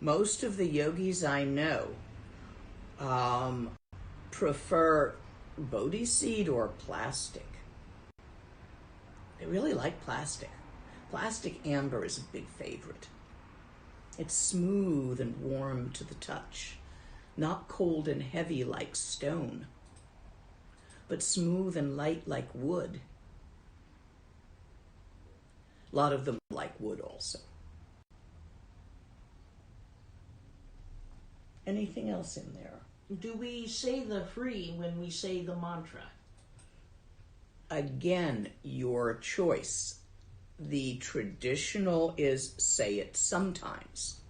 Most of the yogis I know prefer Bodhi seed or plastic. They really like plastic. Plastic amber is a big favorite. It's smooth and warm to the touch, not cold and heavy like stone, but smooth and light like wood. A lot of them like wood also. Anything else in there? Do we say the Hri when we say the mantra? Again, your choice. The traditional is say it sometimes.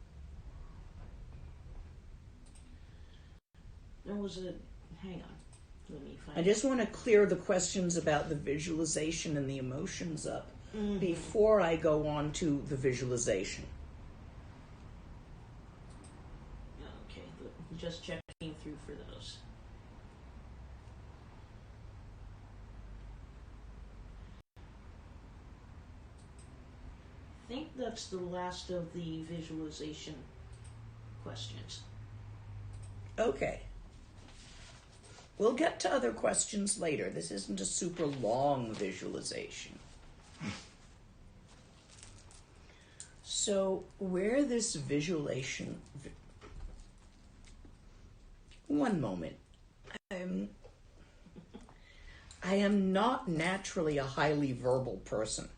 There was a... Hang on. Let me find I just want to clear the questions about the visualization and the emotions up before I go on to the visualization. Okay, just checking through for those. I think that's the last of the visualization questions. Okay. We'll get to other questions later. This isn't a super long visualization. So, where this visualization... One moment. I am not naturally a highly verbal person.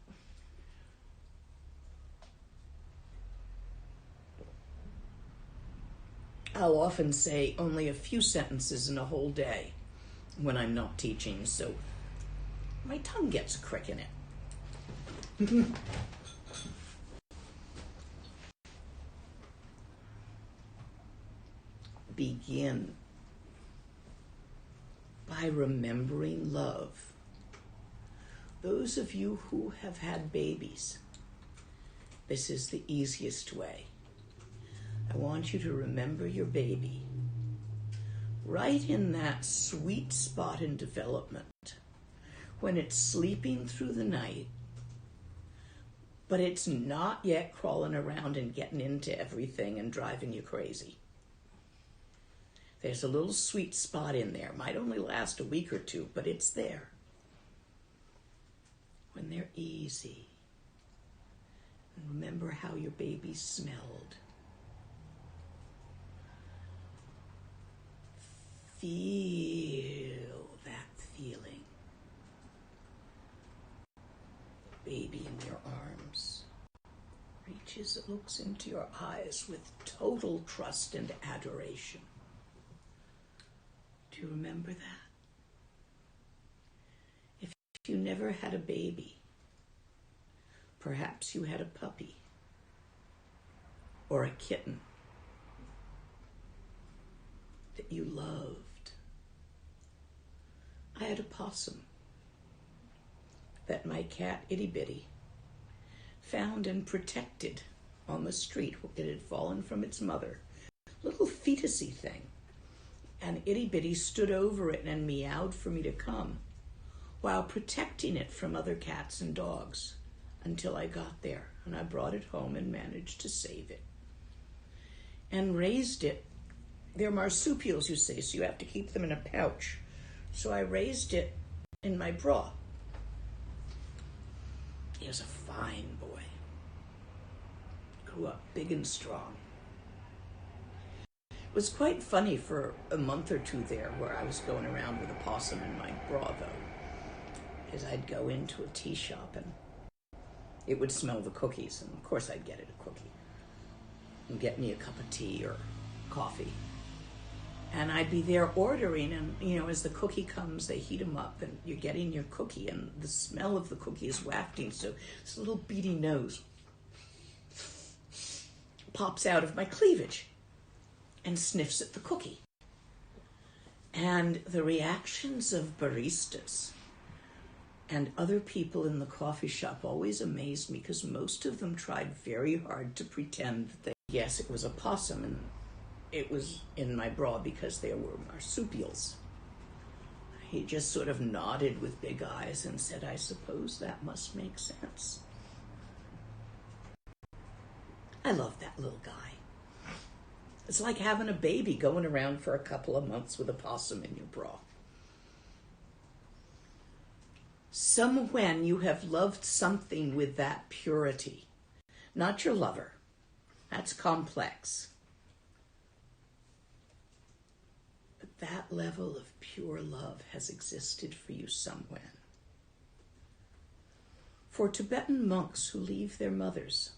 I'll often say only a few sentences in a whole day when I'm not teaching, so my tongue gets a crick in it. Begin by remembering love. Those of you who have had babies, this is the easiest way. I want you to remember your baby right in that sweet spot in development when it's sleeping through the night, but it's not yet crawling around and getting into everything and driving you crazy. There's a little sweet spot in there. Might only last a week or two, but it's there. When they're easy. And remember how your baby smelled. Feel that feeling. Baby in your arms. Reaches, it looks into your eyes with total trust and adoration. Do you remember that? If you never had a baby, perhaps you had a puppy or a kitten that you loved. I had a possum that my cat Itty Bitty found and protected on the street. It had fallen from its mother. Little fetusy thing. And Itty Bitty stood over it and meowed for me to come while protecting it from other cats and dogs until I got there. And I brought it home and managed to save it. And raised it. They're marsupials, you say, so you have to keep them in a pouch So I raised it in my bra. He was a fine boy. Grew up big and strong. It was quite funny for a month or two there where I was going around with a possum in my bra, though, because I'd go into a tea shop and it would smell the cookies, and of course I'd get it a cookie and get me a cup of tea or coffee. And I'd be there ordering, and, you know, as the cookie comes, they heat them up, and you're getting your cookie, and the smell of the cookie is wafting, so this little beady nose pops out of my cleavage and sniffs at the cookie. And the reactions of baristas and other people in the coffee shop always amazed me, because most of them tried very hard to pretend that, yes, it was a possum, and it was in my bra because there were marsupials. He just sort of nodded with big eyes and said, I suppose that must make sense. I love that little guy. It's like having a baby going around for a couple of months with a possum in your bra. When you have loved something with that purity, not your lover. That's complex. That level of pure love has existed for you somewhere. For Tibetan monks who leave their mothers,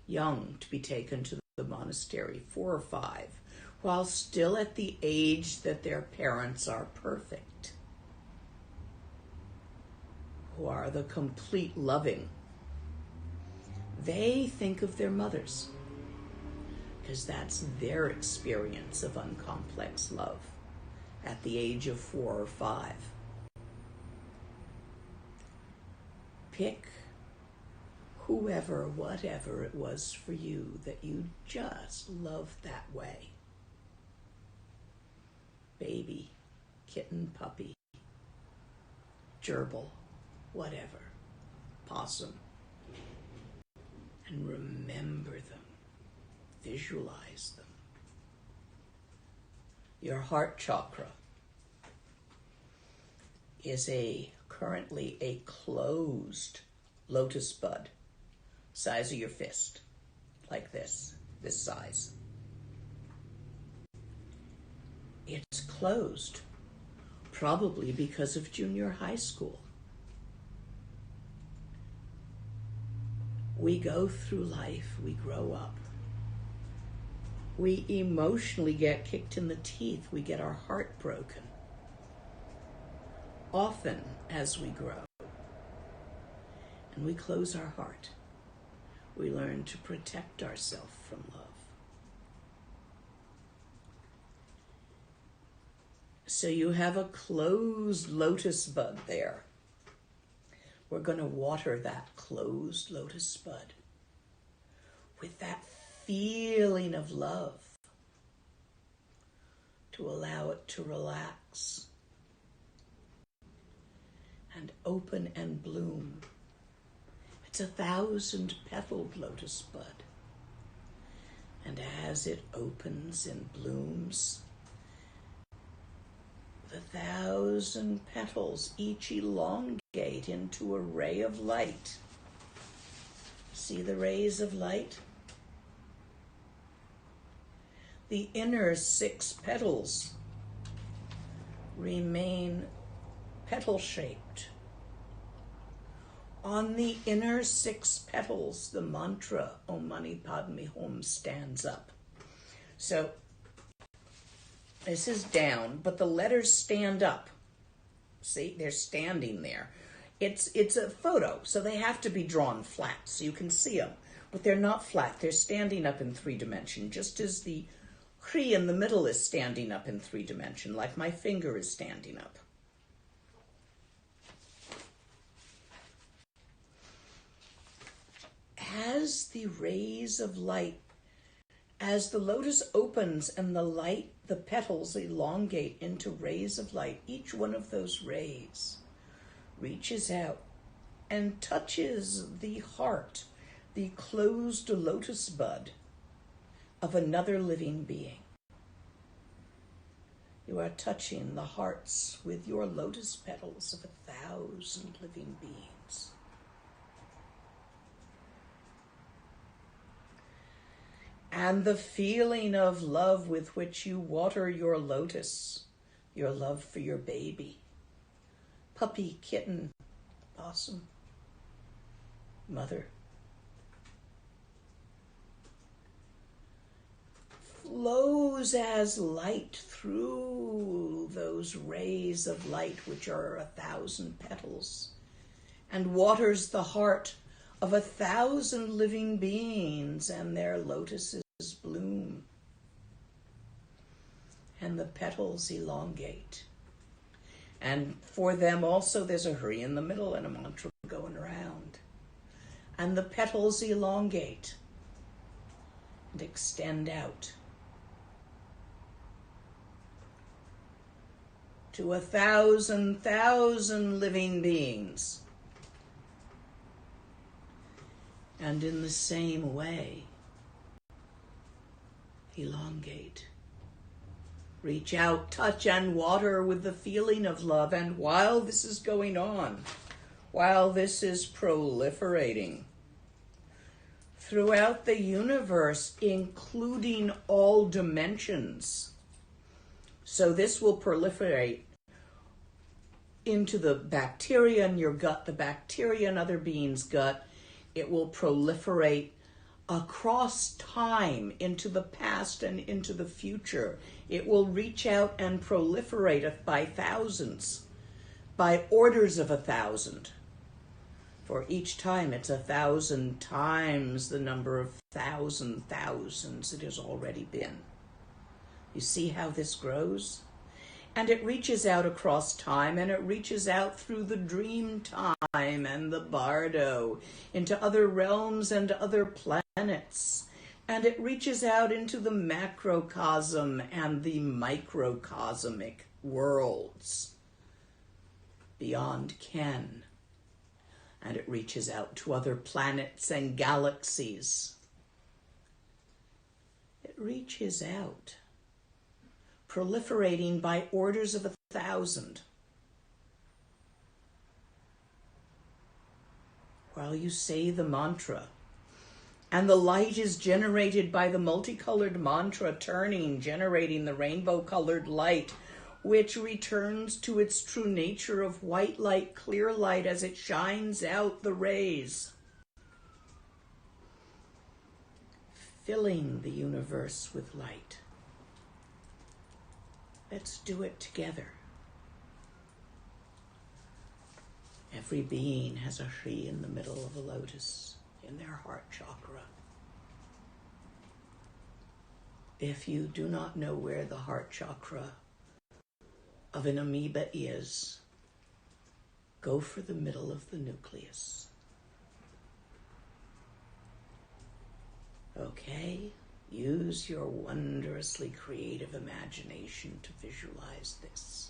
young, to be taken to the monastery, 4 or 5, while still at the age that their parents are perfect, who are the complete loving, they think of their mothers, because that's their experience of uncomplex love at the age of 4 or 5. Pick whoever, whatever it was for you that you just loved that way. Baby, kitten, puppy, gerbil, whatever, possum. And remember them. Visualize them. Your heart chakra is currently a closed lotus bud, size of your fist, like this size. It's closed, probably because of junior high school. We go through life, we grow up. We emotionally get kicked in the teeth. We get our heart broken. Often as we grow. And we close our heart. We learn to protect ourselves from love. So you have a closed lotus bud there. We're going to water that closed lotus bud with that feeling of love, to allow it to relax and open and bloom. It's 1,000-petaled lotus bud. And as it opens and blooms, the 1,000 petals each elongate into a ray of light. See the rays of light? The inner 6 petals remain petal-shaped. On the inner 6 petals, the mantra Om Mani Padme Hum stands up. So this is down, but the letters stand up. See, they're standing there. It's a photo, so they have to be drawn flat so you can see them. But they're not flat. They're standing up in 3 dimension, just as the Kri in the middle is standing up in 3 dimension, like my finger is standing up. As the rays of light, as the lotus opens and the petals elongate into rays of light, each one of those rays reaches out and touches the heart, the closed lotus bud of another living being. You are touching the hearts with your lotus petals of 1,000 living beings. And the feeling of love with which you water your lotus, your love for your baby, puppy, kitten, possum, mother, flows as light through those rays of light which are 1,000 petals, and waters the heart of 1,000 living beings, and their lotuses bloom, and the petals elongate. And for them also there's a hurry in the middle and a mantra going around. And the petals elongate and extend out to 1,000 living beings. And in the same way, elongate. Reach out, touch, and water with the feeling of love. And while this is going on, while this is proliferating throughout the universe, including all dimensions, so this will proliferate into the bacteria in your gut, the bacteria in other beings' gut. It will proliferate across time into the past and into the future. It will reach out and proliferate by thousands, by orders of 1,000. For each time it's 1,000 times the number of thousands it has already been. You see how this grows? And it reaches out across time, and it reaches out through the dream time and the Bardo into other realms and other planets. And it reaches out into the macrocosm and the microcosmic worlds beyond ken. And it reaches out to other planets and galaxies. It reaches out, proliferating by orders of 1,000. While you say the mantra, and the light is generated by the multicolored mantra turning, generating the rainbow-colored light, which returns to its true nature of white light, clear light, as it shines out the rays, filling the universe with light. Let's do it together. Every being has a Shri in the middle of a lotus in their heart chakra. If you do not know where the heart chakra of an amoeba is, go for the middle of the nucleus. Okay? Use your wondrously creative imagination to visualize this.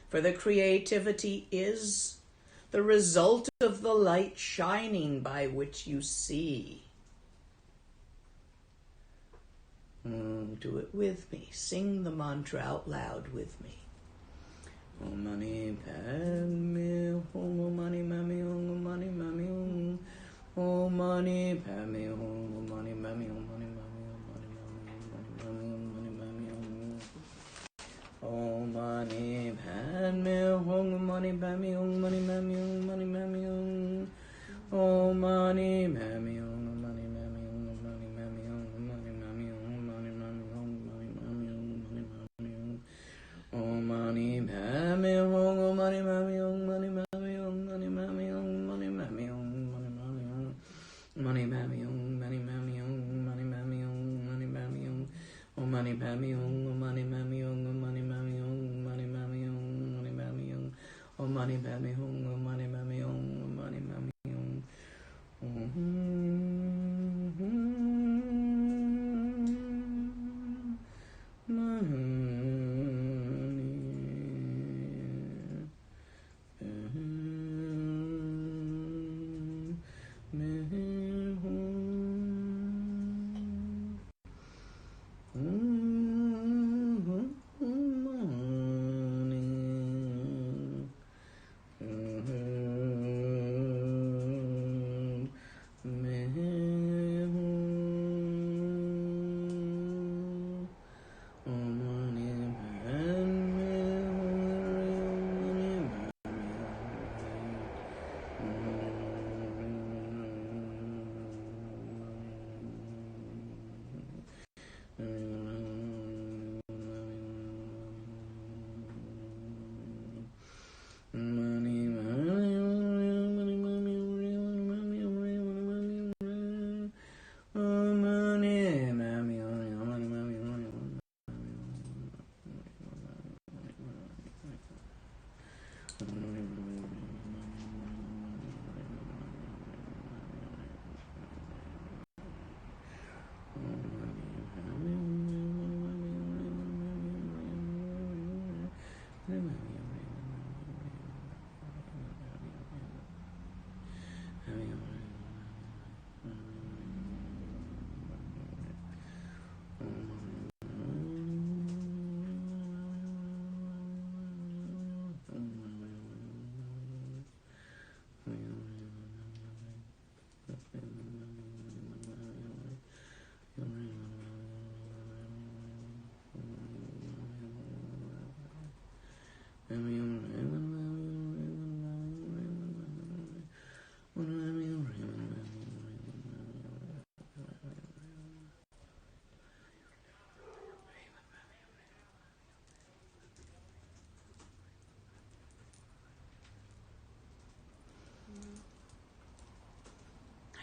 For the creativity is the result of the light shining by which you see. Do it with me. Sing the mantra out loud with me. Om mani padme hum mani mami hum mani mami hum. Om mani padme hum mani mami hum mani mami hum mani mami hum mani mami hum. Om mani padme hum mani mami hum mani mami hum mani mami hum. Om mani padme hum mani mami hum mani mami hum mani mami hum mani mami hum mani mami hum mani mami hum. Om mani padme hum mani mami hum mani mami hum mani mami hum mani mami hum mani mami hum. Money mammy on money mammy on money mammy on money mammy on oh money mammy on money mammy on money mammy on money mammy on money mammy on oh money mammy on money mammy on money mammy on.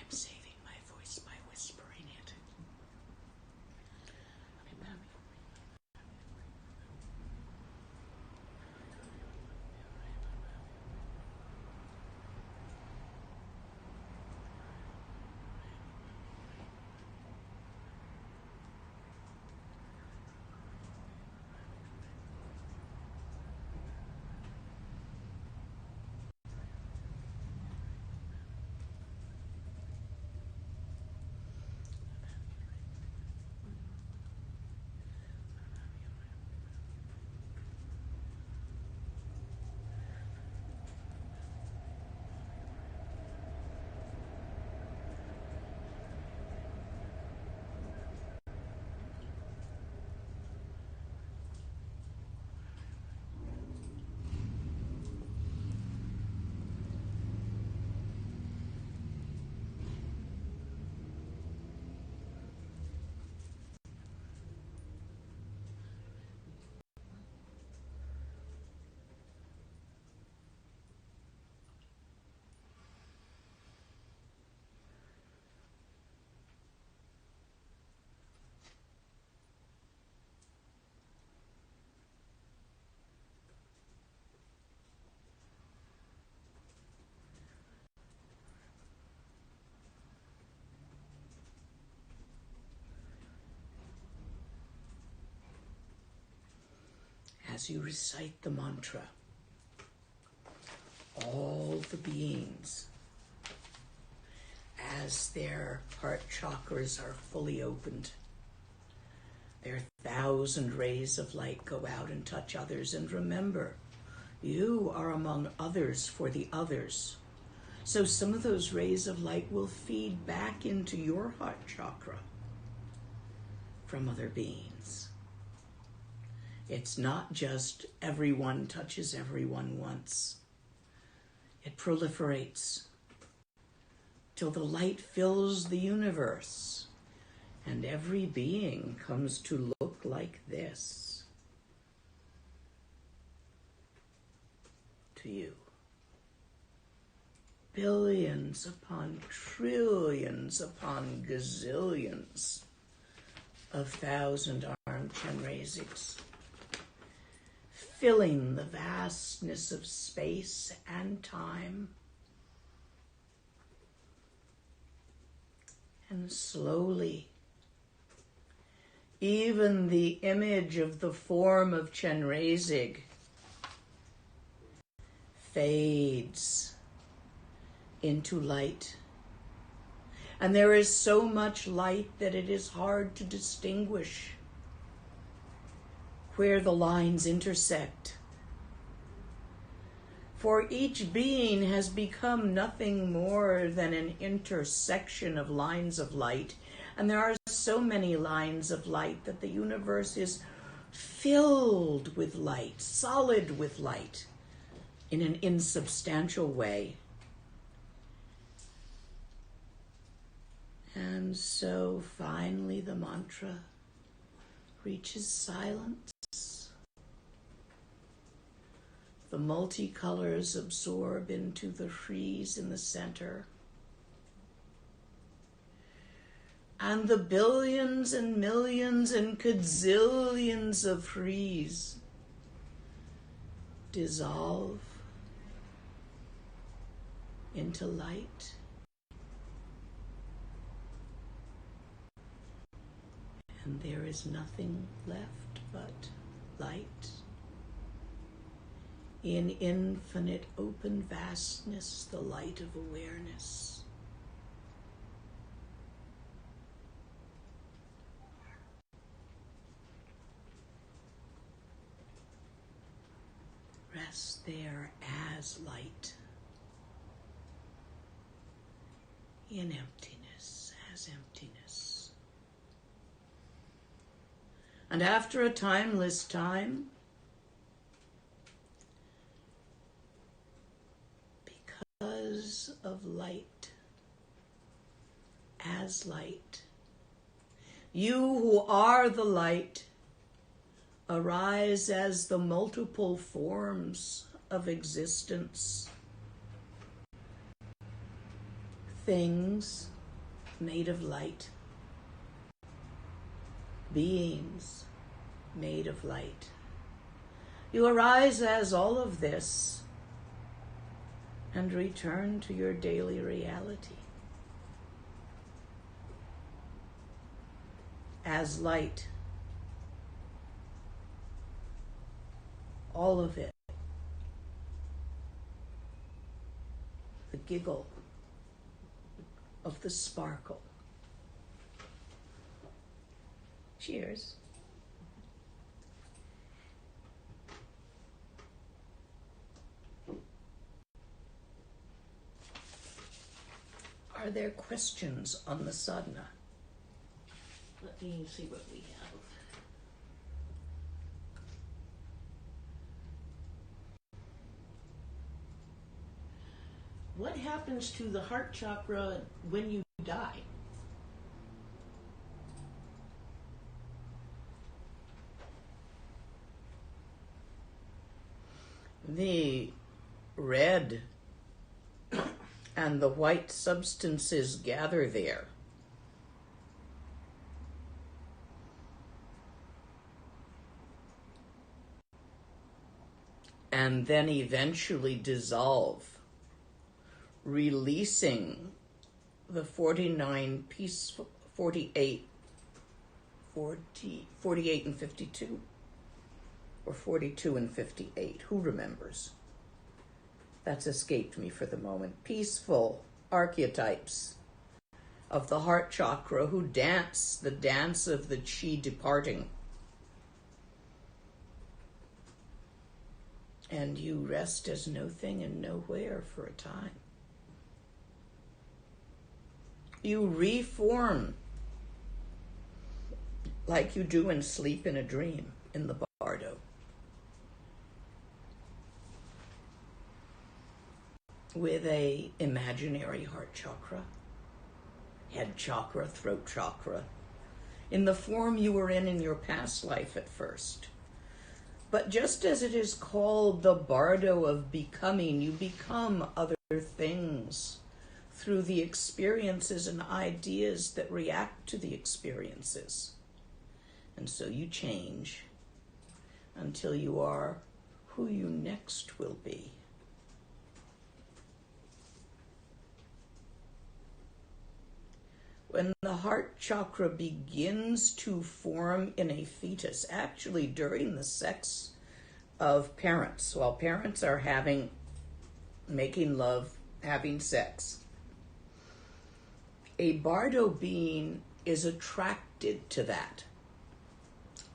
I'm saving my voice by whispering it. As you recite the mantra, all the beings, as their heart chakras are fully opened, their 1,000 rays of light go out and touch others. And remember, you are among others for the others. So some of those rays of light will feed back into your heart chakra from other beings. It's not just everyone touches everyone once. It proliferates till the light fills the universe, and every being comes to look like this to you. Billions upon trillions upon gazillions of 1,000-armed Chenrezigs, filling the vastness of space and time. And slowly, even the image of the form of Chenrezig fades into light. And there is so much light that it is hard to distinguish where the lines intersect. For each being has become nothing more than an intersection of lines of light, and there are so many lines of light that the universe is filled with light, solid with light, in an insubstantial way. And so finally the mantra reaches silence. The multicolors absorb into the frieze in the center. And the billions and millions and gazillions of frieze dissolve into light. And there is nothing left but light. In infinite open vastness, the light of awareness. Rest there as light. In emptiness, as emptiness. And after a timeless time, because of light, as light, you who are the light, arise as the multiple forms of existence. Things made of light. Beings made of light. You arise as all of this and return to your daily reality. As light. All of it. The giggle of the sparkle. Cheers. Are there questions on the sadhana? Let me see what we have. What happens to the heart chakra when you die? The red and the white substances gather there. And then eventually dissolve, releasing the 48 and 52, or 42 and 58, who remembers? That's escaped me for the moment. Peaceful archetypes of the heart chakra who dance the dance of the chi departing. And you rest as no thing and nowhere for a time. You reform like you do in sleep in a dream in the Bardo. With a imaginary heart chakra, head chakra, throat chakra, in the form you were in your past life at first. But just as it is called the Bardo of becoming, you become other things through the experiences and ideas that react to the experiences. And so you change until you are who you next will be. When the heart chakra begins to form in a fetus, actually during the sex of parents, while parents are making love, having sex, a Bardo being is attracted to that.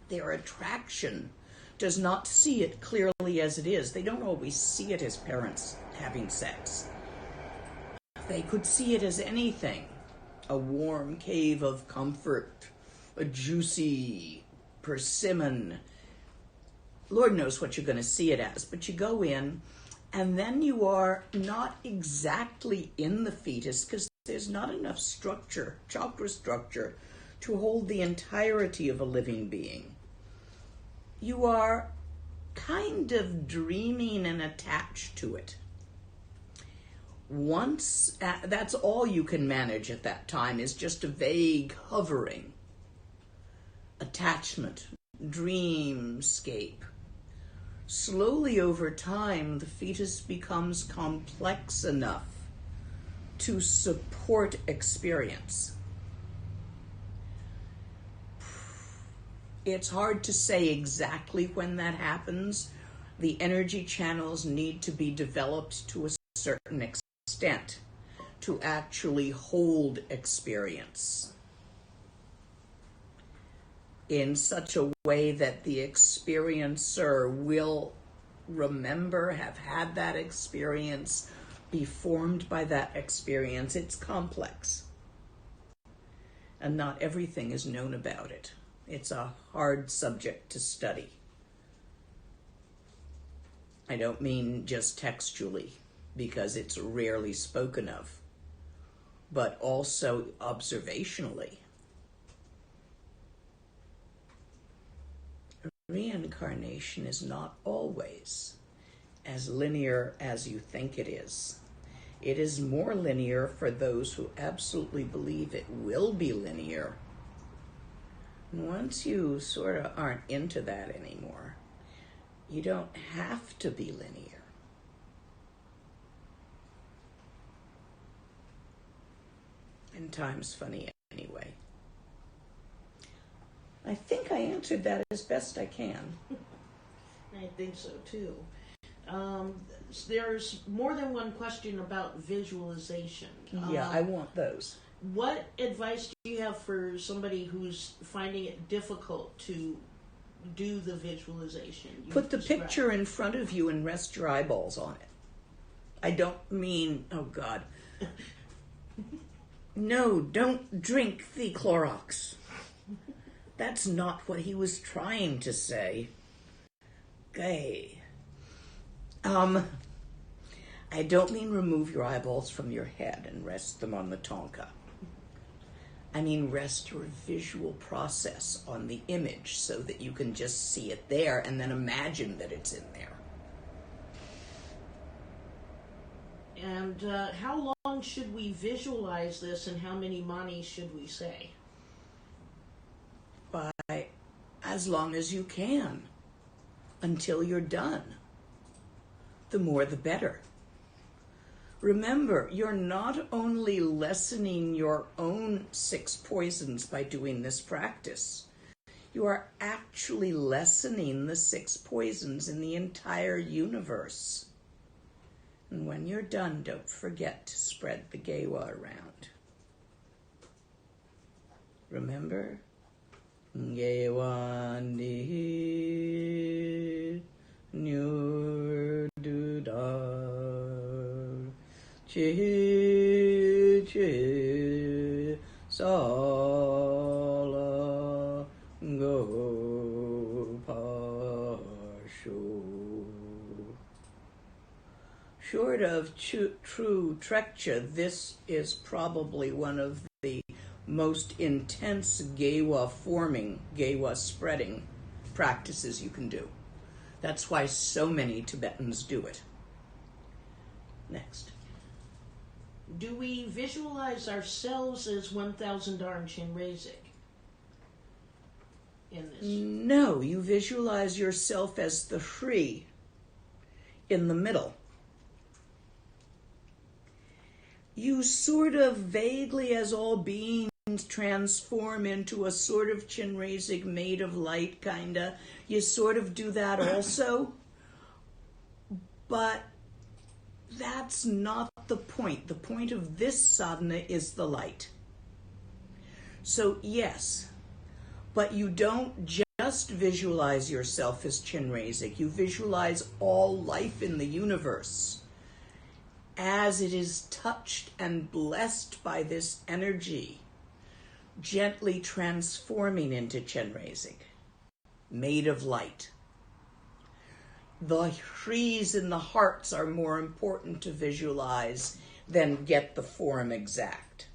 Their attraction does not see it clearly as it is. They don't always see it as parents having sex. They could see it as anything. A warm cave of comfort, a juicy persimmon. Lord knows what you're going to see it as, but you go in, and then you are not exactly in the fetus because there's not enough structure, chakra structure, to hold the entirety of a living being. you are kind of dreaming and attached to it. Once, that's all you can manage at that time, is just a vague hovering, attachment, dreamscape. Slowly over time, the fetus becomes complex enough to support experience. It's hard to say exactly when that happens. The energy channels need to be developed to a certain extent to actually hold experience in such a way that the experiencer will remember, have had that experience, be formed by that experience. It's complex, and not everything is known about it. It's a hard subject to study. I don't mean just textually, because it's rarely spoken of, but also observationally. Reincarnation is not always as linear as you think it is. It is more linear for those who absolutely believe it will be linear. And once you sort of aren't into that anymore, you don't have to be linear. And time's funny anyway. I think I answered that as best I can. I think so too. There's more than one question about visualization. Yeah, I want those. What advice do you have for somebody who's finding it difficult to do the visualization? Put the picture in front of you and rest your eyeballs on it. I don't mean, oh God. No, don't drink the Clorox. That's not what he was trying to say. Okay. I don't mean remove your eyeballs from your head and rest them on the tonka. I mean rest your visual process on the image so that you can just see it there and then imagine that it's in there. And how long should we visualize this, and how many manis should we say? By as long as you can, until you're done. The more the better. Remember, you're not only lessening your own 6 poisons by doing this practice, you are actually lessening the 6 poisons in the entire universe. And when you're done, don't forget to spread the gewa around. Remember? Gewa ni nyur dudar chi chi sala go pashu. Short of true trekcha, this is probably one of the most intense gewa forming, gewa spreading practices you can do. That's why so many Tibetans do it. Next. Do we visualize ourselves as 1,000 Dharm Chenrezig in this? No, you visualize yourself as the Shri in the middle. You sort of vaguely, as all beings, transform into a sort of Chenrezig made of light, kinda. You sort of do that also. But that's not the point. The point of this sadhana is the light. So yes, but you don't just visualize yourself as Chenrezig. You visualize all life in the universe as it is touched and blessed by this energy, gently transforming into Chenrezig, made of light. The Shris in the hearts are more important to visualize than get the form exact.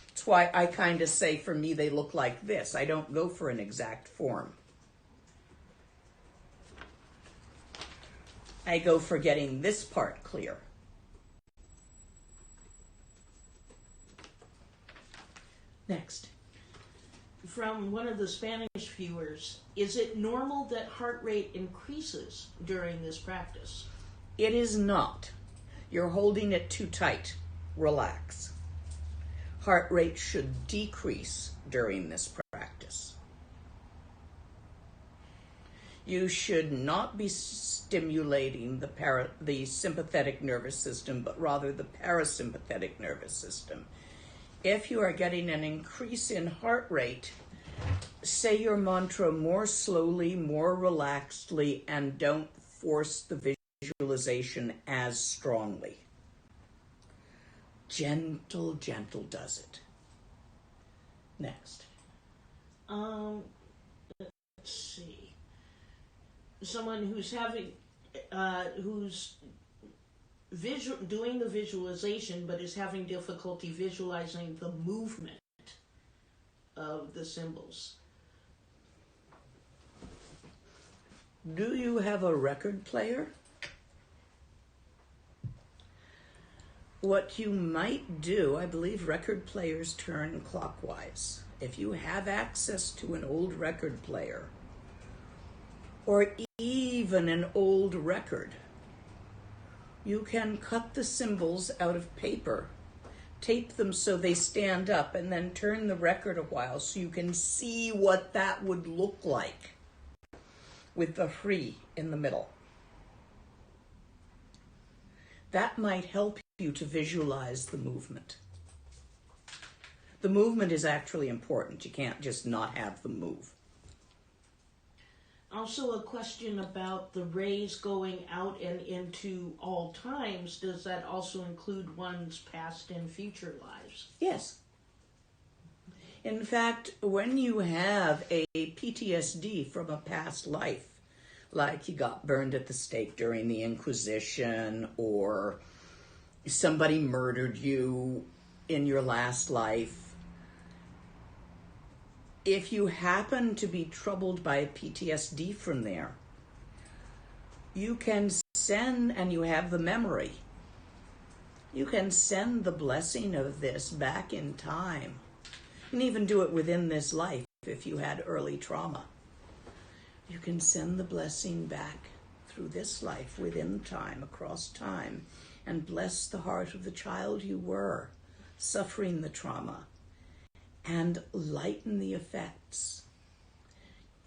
That's why I kind of say, for me, they look like this. I don't go for an exact form. I go for getting this part clear. Next. From one of the Spanish viewers, is it normal that heart rate increases during this practice? It is not. You're holding it too tight. Relax. Heart rate should decrease during this practice. You should not be stimulating the sympathetic nervous system, but rather the parasympathetic nervous system. If you are getting an increase in heart rate, say your mantra more slowly, more relaxedly, and don't force the visualization as strongly. Gentle, gentle does it. Next. Let's see. Someone who's doing the visualization but is having difficulty visualizing the movement of the symbols. Do you have a record player? What you might do, I believe record players turn clockwise. If you have access to an old record player, or even an old record, you can cut the symbols out of paper, tape them so they stand up, and then turn the record a while so you can see what that would look like with the free in the middle. That might help you to visualize the movement. The movement is actually important. You can't just not have them move. Also a question about the rays going out and into all times. Does that also include one's past and future lives? Yes. In fact, when you have a PTSD from a past life, like you got burned at the stake during the Inquisition, or somebody murdered you in your last life, if you happen to be troubled by PTSD from there, you can send, and you have the memory, you can send the blessing of this back in time. You can even do it within this life if you had early trauma. You can send the blessing back through this life, within time, across time, and bless the heart of the child you were, suffering the trauma, and lighten the effects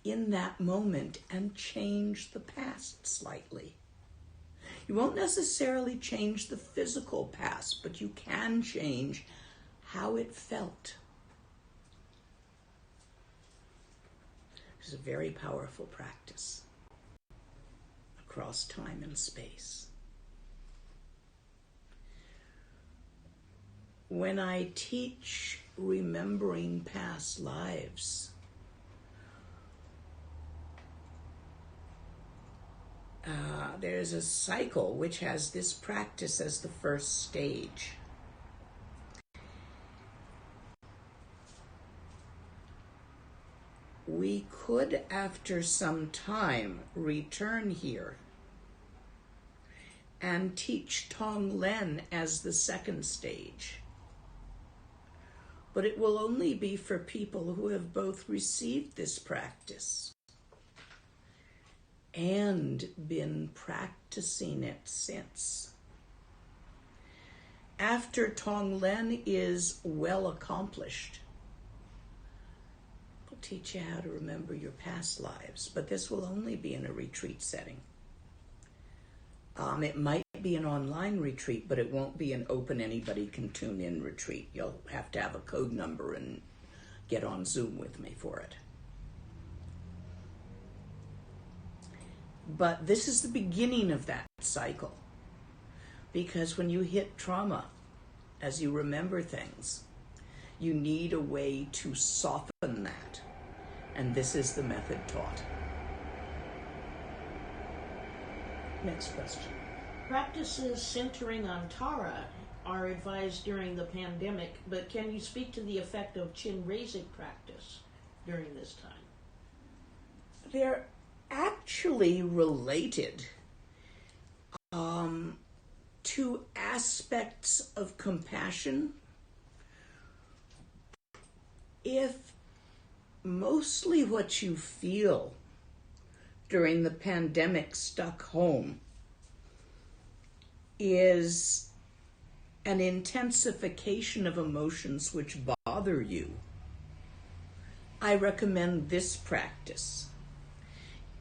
in that moment and change the past slightly. You won't necessarily change the physical past, but you can change how it felt. It's a very powerful practice across time and space. When I teach remembering past lives, there's a cycle which has this practice as the first stage. We could, after some time, return here and teach Tonglen as the second stage. But it will only be for people who have both received this practice and been practicing it since. After Tonglen is well accomplished, we'll teach you how to remember your past lives, but this will only be in a retreat setting. It might be an online retreat, but it won't be an open, anybody can tune in retreat. You'll have to have a code number and get on Zoom with me for it. But this is the beginning of that cycle. Because when you hit trauma, as you remember things, you need a way to soften that. And this is the method taught. Next question. Practices centering on Tara are advised during the pandemic, but can you speak to the effect of Chenrezig practice during this time? They're actually related two aspects of compassion. If mostly what you feel during the pandemic stuck home is an intensification of emotions which bother you, I recommend this practice.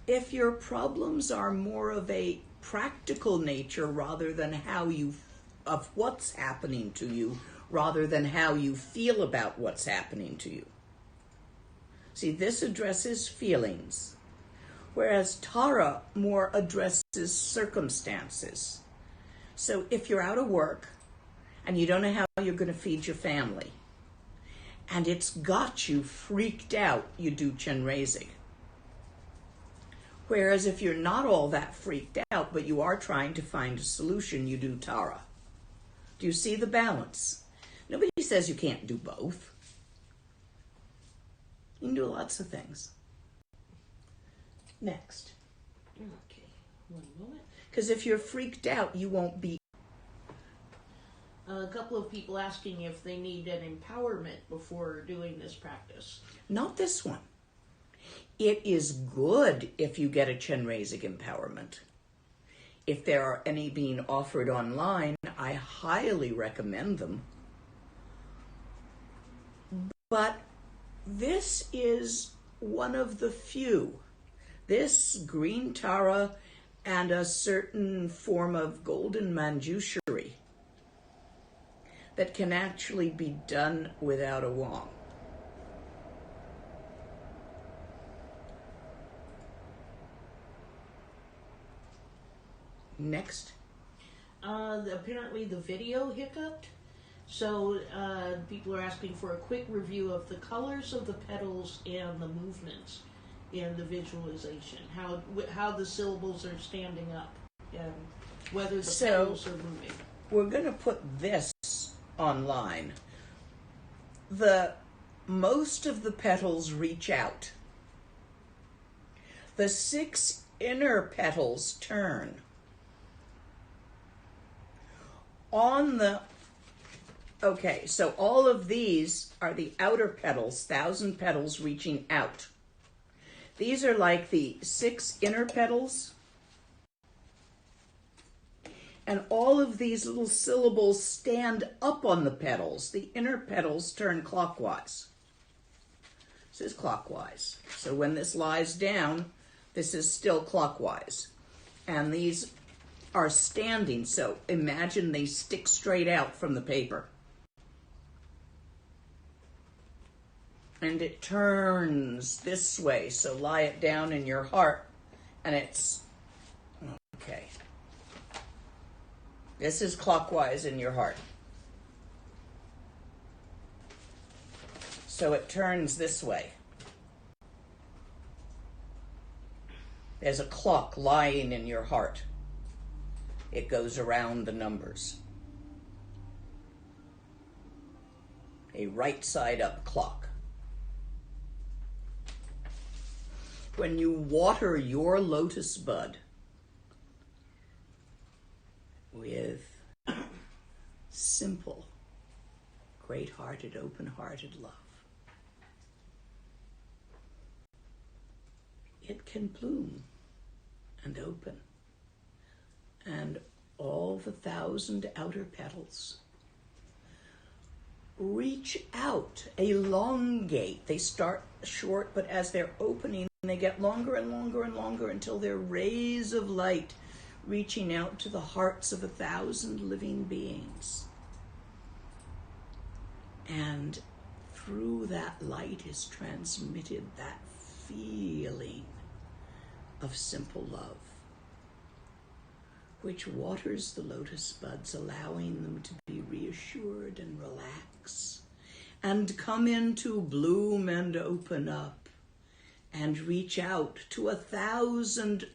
If your problems are more of a practical nature rather than of what's happening to you, rather than how you feel about what's happening to you. See, this addresses feelings, whereas Tara more addresses circumstances. So if you're out of work and you don't know how you're going to feed your family, and it's got you freaked out, you do Chenrezig. Whereas if you're not all that freaked out, but you are trying to find a solution, you do Tara. Do you see the balance? Nobody says you can't do both. You can do lots of things. Next. Okay, one moment. Because if you're freaked out, you won't be. A couple of people asking if they need an empowerment before doing this practice. Not this one. It is good if you get a Chenrezig empowerment. If there are any being offered online, I highly recommend them. But this is one of the few. This green Tara and a certain form of golden Manjushri that can actually be done without a wand. Next. Apparently the video hiccuped, so people are asking for a quick review of the colors of the petals and the movements in the visualization, how the syllables are standing up, and whether the petals are moving. We're going to put this online. Most of the petals reach out. The 6 inner petals turn. So all of these are the outer petals, 1,000 petals reaching out. These are like the 6 inner petals. And all of these little syllables stand up on the petals. The inner petals turn clockwise. This is clockwise. So when this lies down, this is still clockwise. And these are standing, so imagine they stick straight out from the paper. And it turns this way, so lie it down in your heart, and it's, okay. This is clockwise in your heart. So it turns this way. There's a clock lying in your heart. It goes around the numbers. A right side up clock. When you water your lotus bud with simple, great-hearted, open-hearted love, it can bloom and open. And all the 1,000 outer petals reach out, elongate. They start short, but as they're opening, they get longer and longer and longer until they're rays of light reaching out to the hearts of 1,000 living beings. And through that light is transmitted that feeling of simple love, which waters the lotus buds, allowing them to be reassured and relax and come into bloom and open up and reach out to 1,000,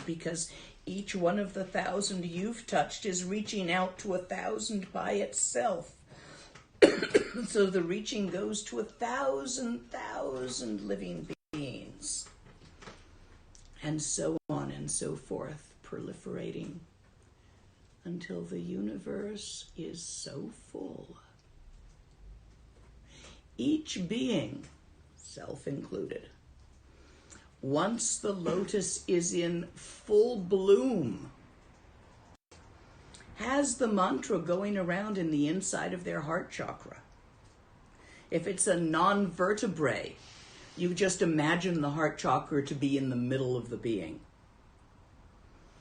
because each one of the 1,000 you've touched is reaching out to 1,000 by itself. So the reaching goes to 1,000 living beings. And so on and so forth. proliferating until the universe is so full. Each being, self included, once the lotus is in full bloom, has the mantra going around in the inside of their heart chakra. If it's a non-vertebrae, you just imagine the heart chakra to be in the middle of the being.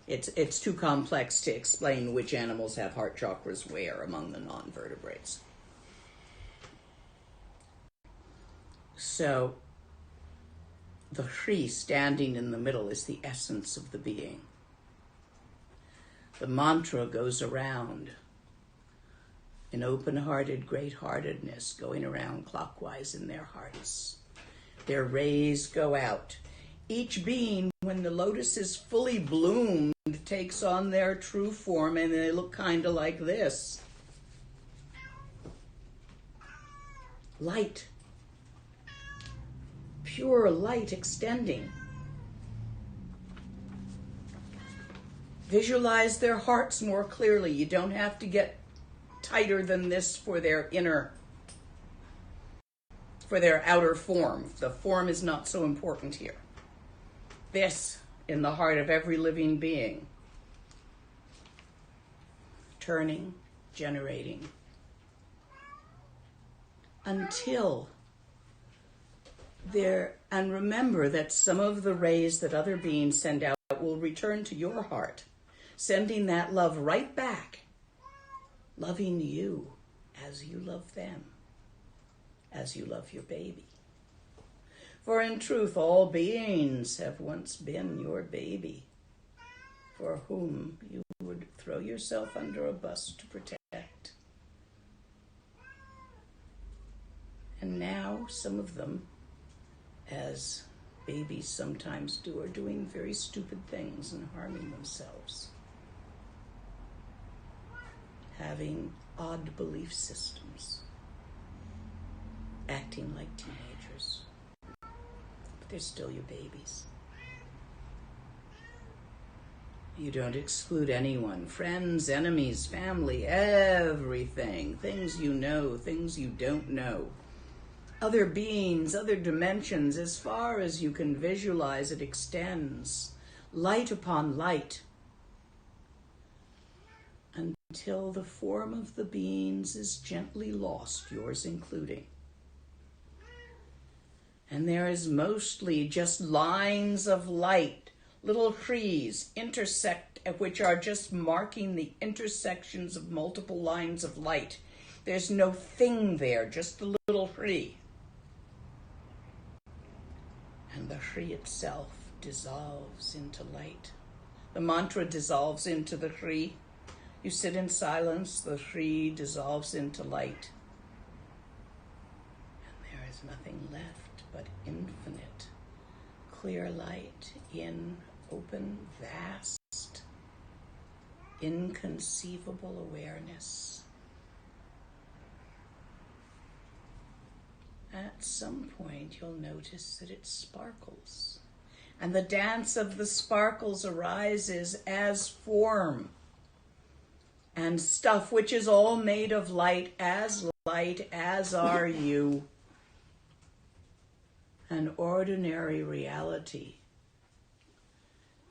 It's too complex to explain which animals have heart chakras where among the non-vertebrates. So, the Shri standing in the middle is the essence of the being. The mantra goes around in open-hearted great-heartedness, going around clockwise in their hearts. Their rays go out. Each being, when the lotus is fully bloomed, takes on their true form, and they look kind of like this. Light. Pure light extending. Visualize their hearts more clearly. You don't have to get tighter than this for their outer form. The form is not so important here. This in the heart of every living being. Turning, generating. Until and remember that some of the rays that other beings send out will return to your heart, sending that love right back, loving you as you love them, as you love your baby. For in truth, all beings have once been your baby, for whom you would throw yourself under a bus to protect. And now some of them, as babies sometimes do, are doing very stupid things and harming themselves, having odd belief systems, acting like teenagers, but they're still your babies. You don't exclude anyone, friends, enemies, family, everything, things you know, things you don't know. Other beings, other dimensions, as far as you can visualize, it extends, light upon light, until the form of the beings is gently lost, yours including. And there is mostly just lines of light, little trees which are just marking the intersections of multiple lines of light. There's no thing there, just the little tree. And the Shri itself dissolves into light. The mantra dissolves into the Shri. You sit in silence, the Shri dissolves into light. And there is nothing left but infinite, clear light in open, vast, inconceivable awareness. At some point, you'll notice that it sparkles, and the dance of the sparkles arises as form and stuff which is all made of light as are you. An ordinary reality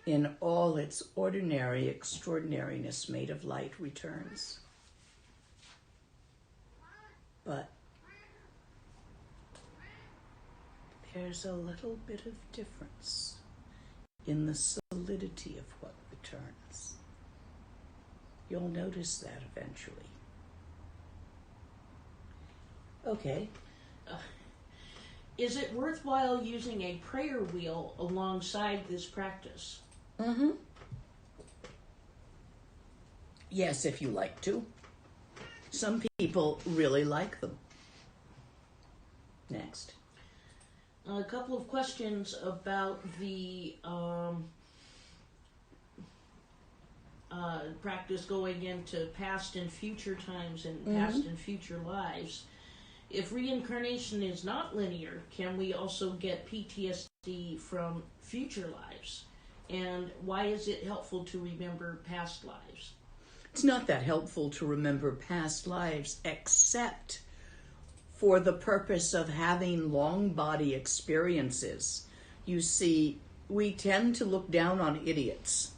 in all its ordinary extraordinariness made of light returns. But there's a little bit of difference in the solidity of what returns. You'll notice that eventually. Okay. Is it worthwhile using a prayer wheel alongside this practice? Mm-hmm. Yes, if you like to. Some people really like them. Next. A couple of questions about the practice going into past and future times and past and future lives. If reincarnation is not linear, can we also get PTSD from future lives? And why is it helpful to remember past lives? It's not that helpful to remember past lives, except for the purpose of having long body experiences. You see, we tend to look down on idiots.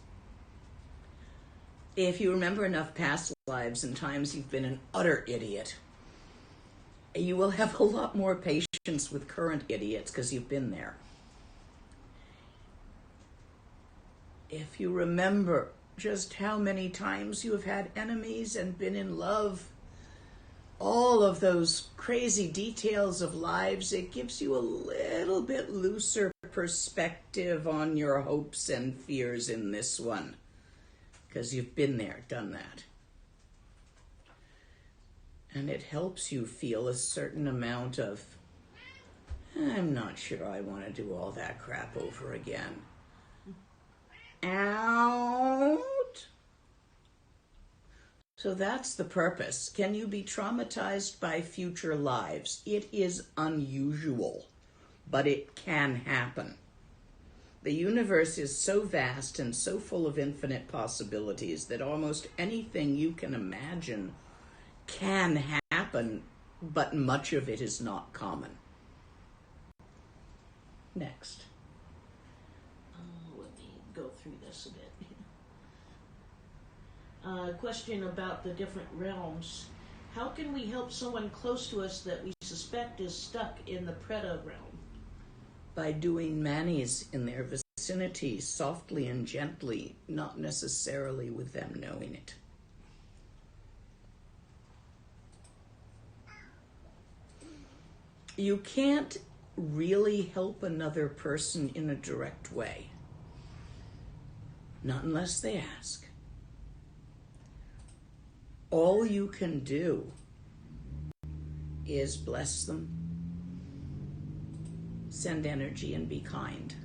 If you remember enough past lives and times you've been an utter idiot, you will have a lot more patience with current idiots because you've been there. If you remember just how many times you have had enemies and been in love, all of those crazy details of lives, it gives you a little bit looser perspective on your hopes and fears in this one, because you've been there, done that. And it helps you feel a certain amount of, I'm not sure I want to do all that crap over again. Out. So that's the purpose. Can you be traumatized by future lives? It is unusual, but it can happen. The universe is so vast and so full of infinite possibilities that almost anything you can imagine can happen, but much of it is not common. Next. Let me go through this a bit. Question about the different realms. How can we help someone close to us that we suspect is stuck in the Preta realm? By doing manis in their vicinity, softly and gently, not necessarily with them knowing it. You can't really help another person in a direct way. Not unless they ask. All you can do is bless them, send energy, and be kind.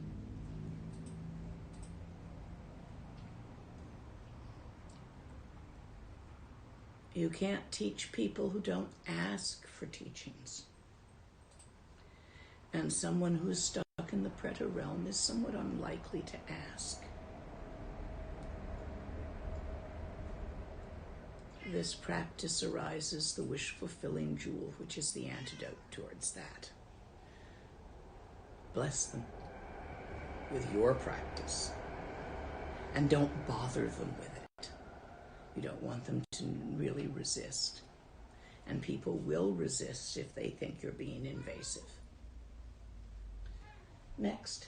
You can't teach people who don't ask for teachings. And someone who is stuck in the Preta realm is somewhat unlikely to ask. This practice arises the wish-fulfilling jewel, which is the antidote towards that. Bless them with your practice. And don't bother them with it. You don't want them to really resist. And people will resist if they think you're being invasive. Next.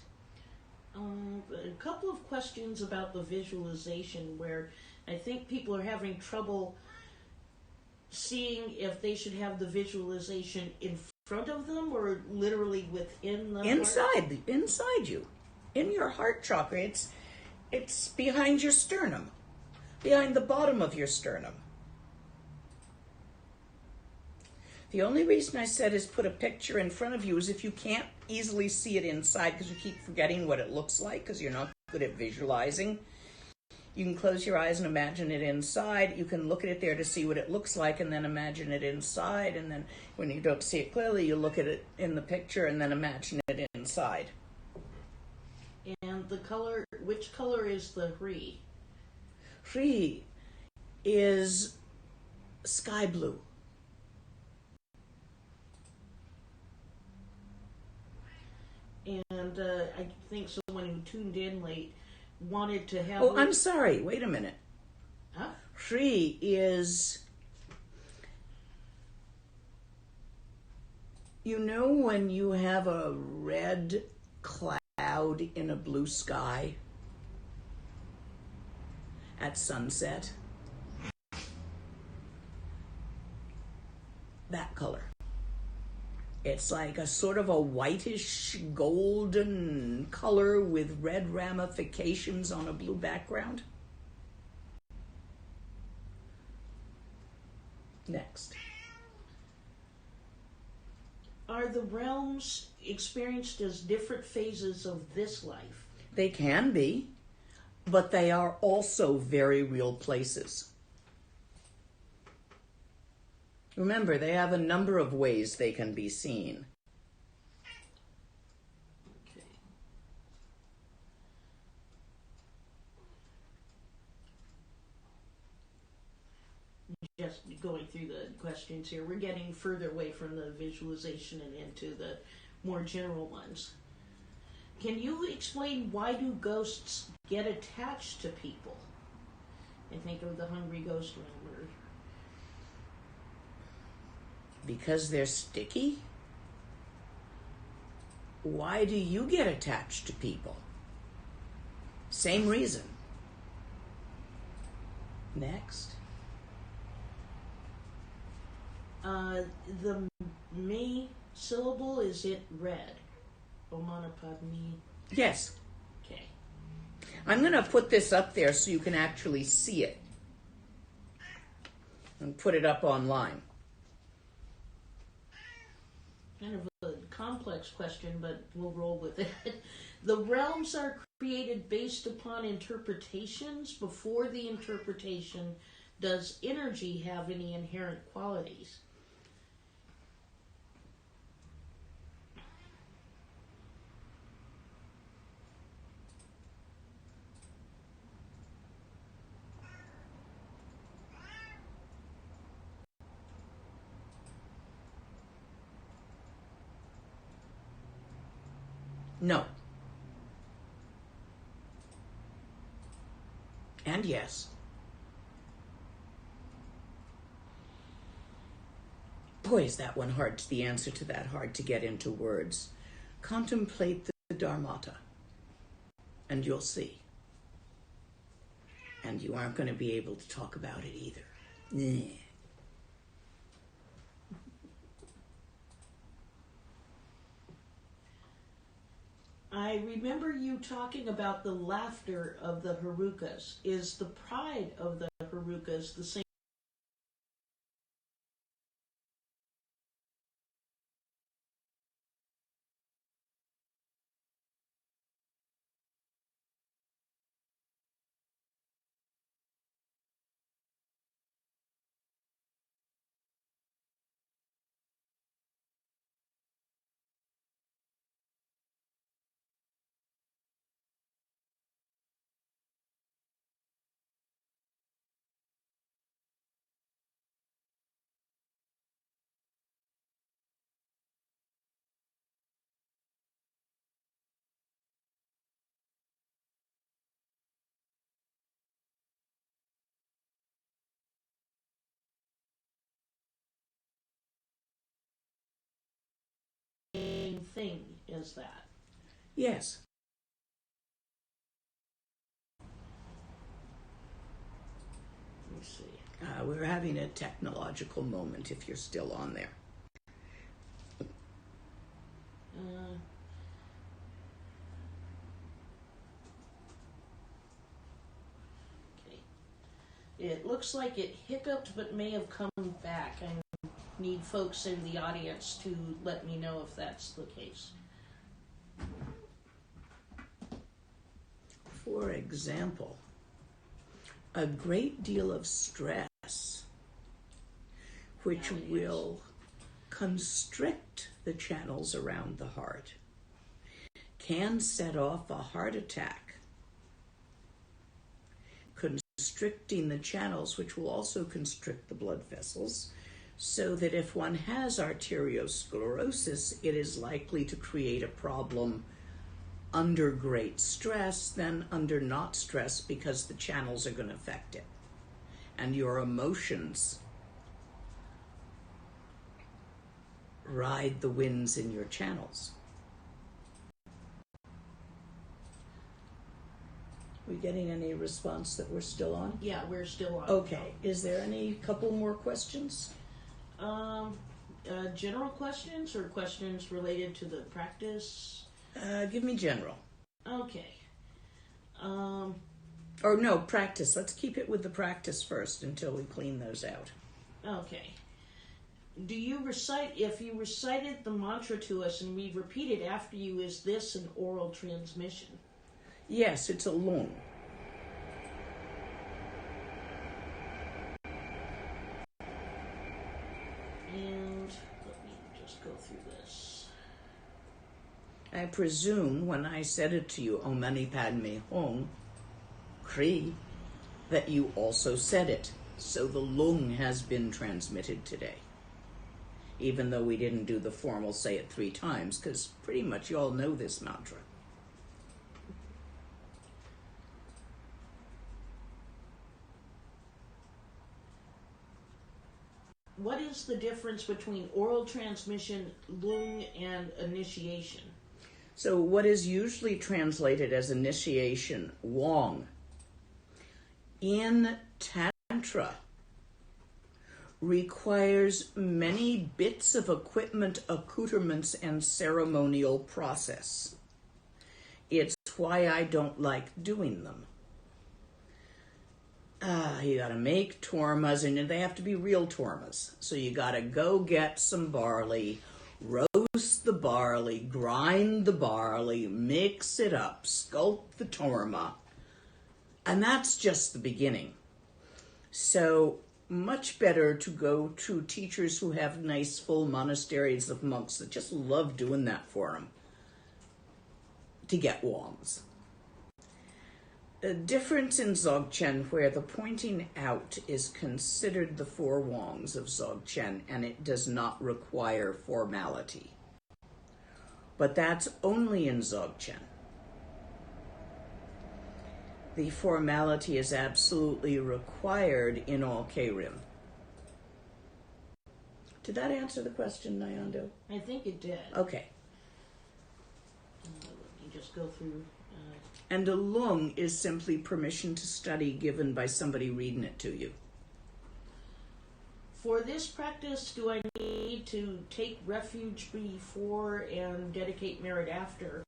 A couple of questions about the visualization where I think people are having trouble seeing if they should have the visualization in front of them or literally within the heart. Inside you, in your heart chakra. It's behind your sternum, behind the bottom of your sternum. The only reason I said is put a picture in front of you is if you can't easily see it inside because you keep forgetting what it looks like because you're not good at visualizing. You can close your eyes and imagine it inside. You can look at it there to see what it looks like and then imagine it inside. And then when you don't see it clearly, you look at it in the picture and then imagine it inside. And the color, which color is the Hri? Hri is sky blue. And I think someone who tuned in late wanted to have... Oh, I'm sorry. Wait a minute. Huh? Hri is... You know when you have a red cloud in a blue sky at sunset? That color. It's like a sort of a whitish golden color with red ramifications on a blue background. Next. Are the realms experienced as different phases of this life? They can be, but they are also very real places. Remember, they have a number of ways they can be seen. Okay. going through the questions here. We're getting further away from the visualization and into the more general ones. Can you explain why do ghosts get attached to people? I think of the hungry ghost realm. Because they're sticky? Why do you get attached to people? Same reason. Next. The me syllable, is it red? Omanapadme. Yes. Okay. I'm going to put this up there so you can actually see it. And put it up online. Kind of a complex question, but we'll roll with it. The realms are created based upon interpretations. Before the interpretation, does energy have any inherent qualities? No. And yes. Boy, is that one hard, the answer to that hard to get into words. Contemplate the Dharmata, and you'll see. And you aren't going to be able to talk about it either. Nah. I remember you talking about the laughter of the Harukas. Is the pride of the Harukas the same thing as that? Yes. Let me see. We're having a technological moment if you're still on there. Okay. It looks like it hiccuped but may have come back. I need folks in the audience to let me know if that's the case. For example, a great deal of stress, which will constrict the channels around the heart, can set off a heart attack, constricting the channels, which will also constrict the blood vessels, so that if one has arteriosclerosis, it is likely to create a problem under great stress than under not stress, because the channels are going to affect it. And your emotions ride the winds in your channels. We getting any response that we're still on? Yeah, we're still on. Okay. Is there any couple more questions? General questions or questions related to the practice? Give me general. Okay. Or no, practice. Let's keep it with the practice first until we clean those out. Okay. Do you recite, if you recited the mantra to us and we repeat it after you, is this an oral transmission? Yes, it's a long. And let me just go through this. I presume when I said it to you, Om Mani Padme Hum, Kri, that you also said it. So the lung has been transmitted today, even though we didn't do the formal say it 3 times, because pretty much you all know this mantra. What is the difference between oral transmission, lung, and initiation? So what is usually translated as initiation, wong, in Tantra requires many bits of equipment, accoutrements, and ceremonial process. It's why I don't like doing them. You gotta make tormas, and they have to be real tormas. So you gotta go get some barley, roast the barley, grind the barley, mix it up, sculpt the torma. And that's just the beginning. So much better to go to teachers who have nice full monasteries of monks that just love doing that for them to get wongs. A difference in Dzogchen where the pointing out is considered the 4 wongs of Dzogchen and it does not require formality. But that's only in Dzogchen. The formality is absolutely required in all Keirim. Did that answer the question, Nyando? I think it did. Okay. Let me just go through. And a lung is simply permission to study given by somebody reading it to you. For this practice, do I need to take refuge before and dedicate merit after?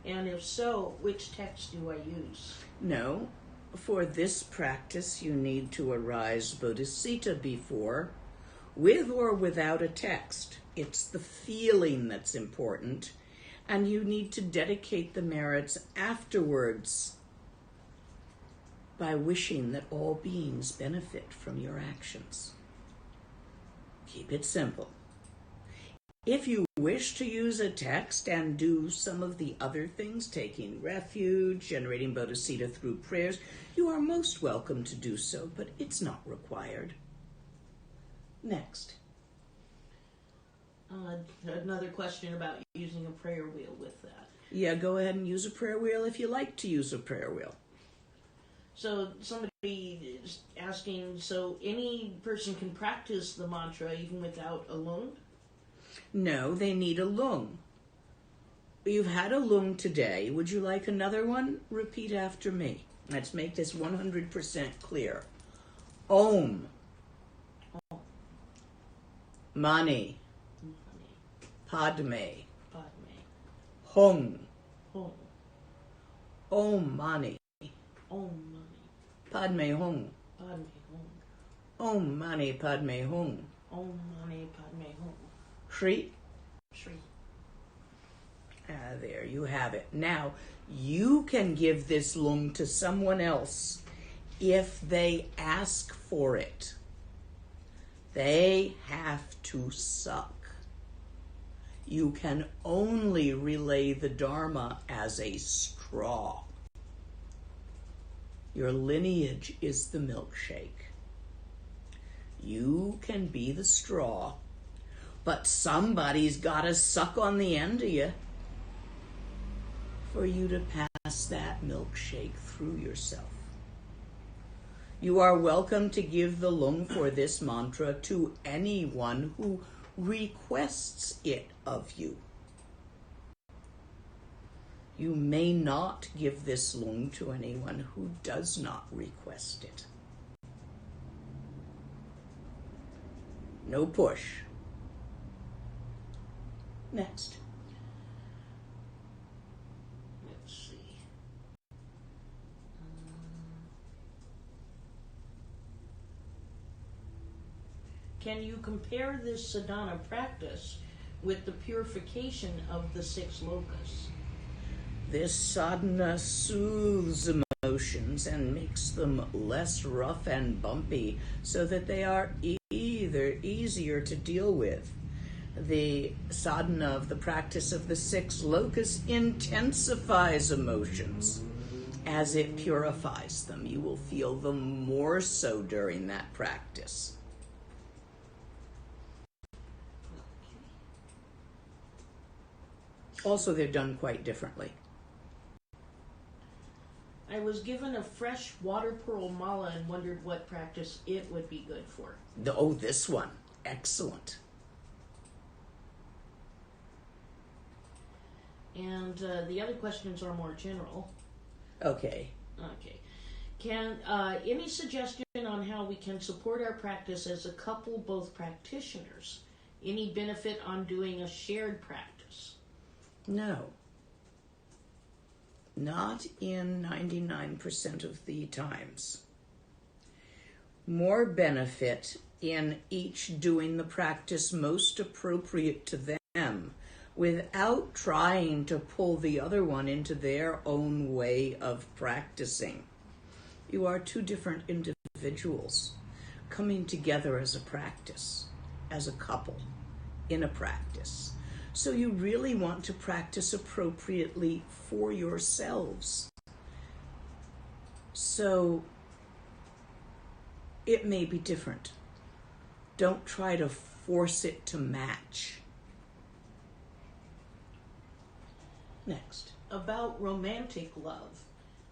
And if so, which text do I use? No. For this practice, you need to arise bodhicitta before, with or without a text. It's the feeling that's important. And you need to dedicate the merits afterwards by wishing that all beings benefit from your actions. Keep it simple. If you wish to use a text and do some of the other things, taking refuge, generating bodhicitta through prayers, you are most welcome to do so, but it's not required. Next. Another question about using a prayer wheel with that. Yeah, go ahead and use a prayer wheel if you like to use a prayer wheel. So somebody is asking, so any person can practice the mantra even without a lung? No, they need a lung. You've had a lung today. Would you like another one? Repeat after me. Let's make this 100% clear. Om. Mani. Padme. Hung. Om Mani. Padme Hung. Om Mani Padme Hung. Shri. There you have it. Now, you can give this lung to someone else if they ask for it. They have to suck. You can only relay the Dharma as a straw. Your lineage is the milkshake. You can be the straw, but somebody's got to suck on the end of you for you to pass that milkshake through yourself. You are welcome to give the lung for this mantra to anyone who requests it of you. You may not give this lung to anyone who does not request it. No push. Next. Let's see. Can you compare this sadhana practice with the purification of the 6 lokas? This sadhana soothes emotions and makes them less rough and bumpy so that they are either easier to deal with. The sadhana of the practice of the 6 lokas intensifies emotions as it purifies them. You will feel them more so during that practice. Also, they're done quite differently. I was given a fresh water pearl mala and wondered what practice it would be good for. Oh, this one. Excellent. And the other questions are more general. Okay. Okay. Can any suggestion on how we can support our practice as a couple, both practitioners? Any benefit on doing a shared practice? No. Not in 99% of the times. More benefit in each doing the practice most appropriate to them without trying to pull the other one into their own way of practicing. You are two different individuals coming together as a practice, as a couple, in a practice. So you really want to practice appropriately for yourselves. So it may be different. Don't try to force it to match. Next. About romantic love.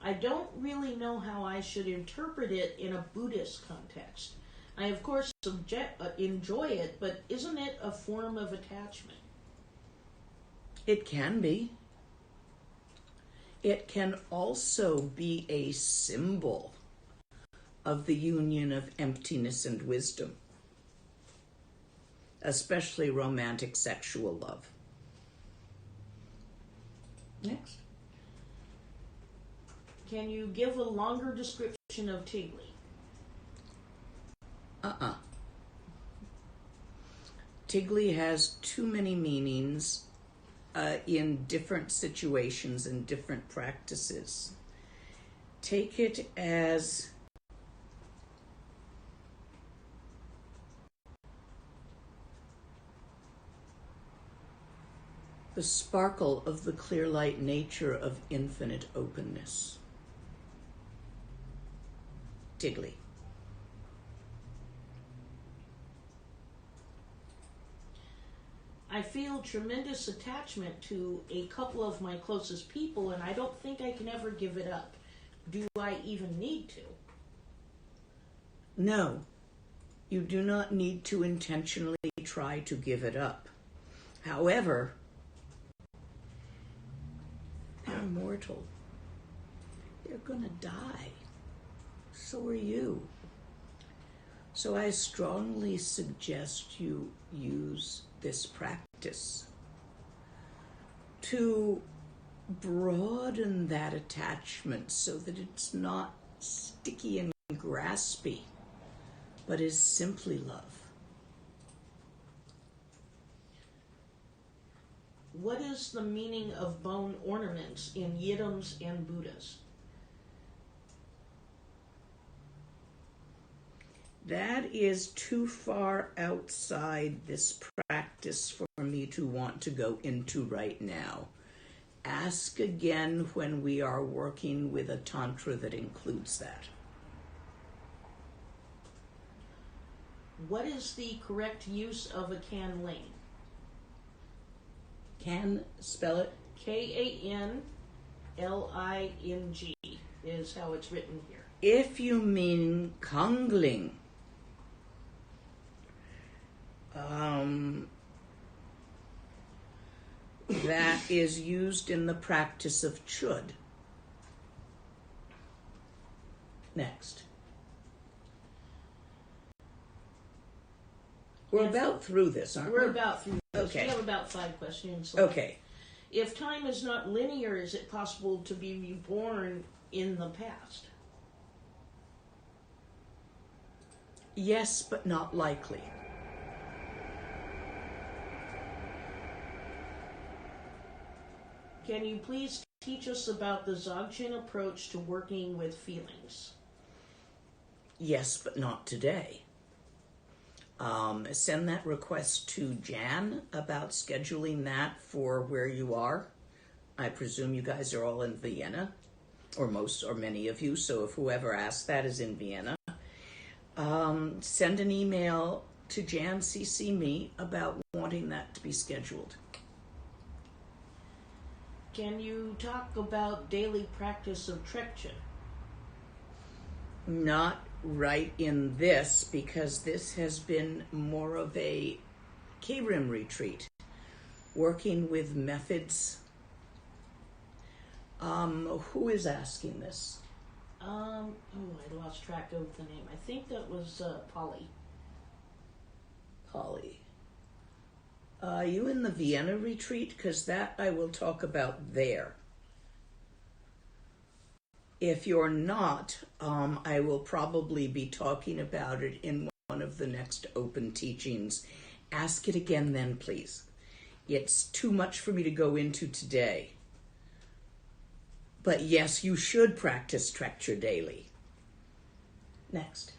I don't really know how I should interpret it in a Buddhist context. I, of course, enjoy it, but isn't it a form of attachment? It can be. It can also be a symbol of the union of emptiness and wisdom, especially romantic sexual love. Next. Can you give a longer description of Tigli? Tigli has too many meanings in different situations and different practices. Take it as the sparkle of the clear light nature of infinite openness. Tigli. I feel tremendous attachment to a couple of my closest people, and I don't think I can ever give it up. Do I even need to? No, you do not need to intentionally try to give it up. However, they're mortal. They're going to die. So are you. So I strongly suggest you use this practice to broaden that attachment so that it's not sticky and graspy, but is simply love. What is the meaning of bone ornaments in Yidams and Buddhas? That is too far outside this practice for me to want to go into right now. Ask again when we are working with a tantra that includes that. What is the correct use of a canling? Can spell it? Kanling is how it's written here. If you mean kangling, that is used in the practice of chud. Next. We're about through this, aren't we? We're about through this. Okay. We have about 5 questions left. Okay. If time is not linear, is it possible to be reborn in the past? Yes, but not likely. Can you please teach us about the Dzogchen approach to working with feelings? Yes, but not today. Send that request to Jan about scheduling that for where you are. I presume you guys are all in Vienna. or most or many of you, so if whoever asked that is in Vienna, send an email to Jan CC me about wanting that to be scheduled. Can you talk about daily practice of Trekchen? Not right in this, because this has been more of a K-Rim retreat, working with methods. Who is asking this? I lost track of the name. I think that was Polly. Polly. Are you in the Vienna retreat? Because that I will talk about there. If you're not, I will probably be talking about it in one of the next open teachings. Ask it again then, please. It's too much for me to go into today. But yes, you should practice Trekcher daily. Next.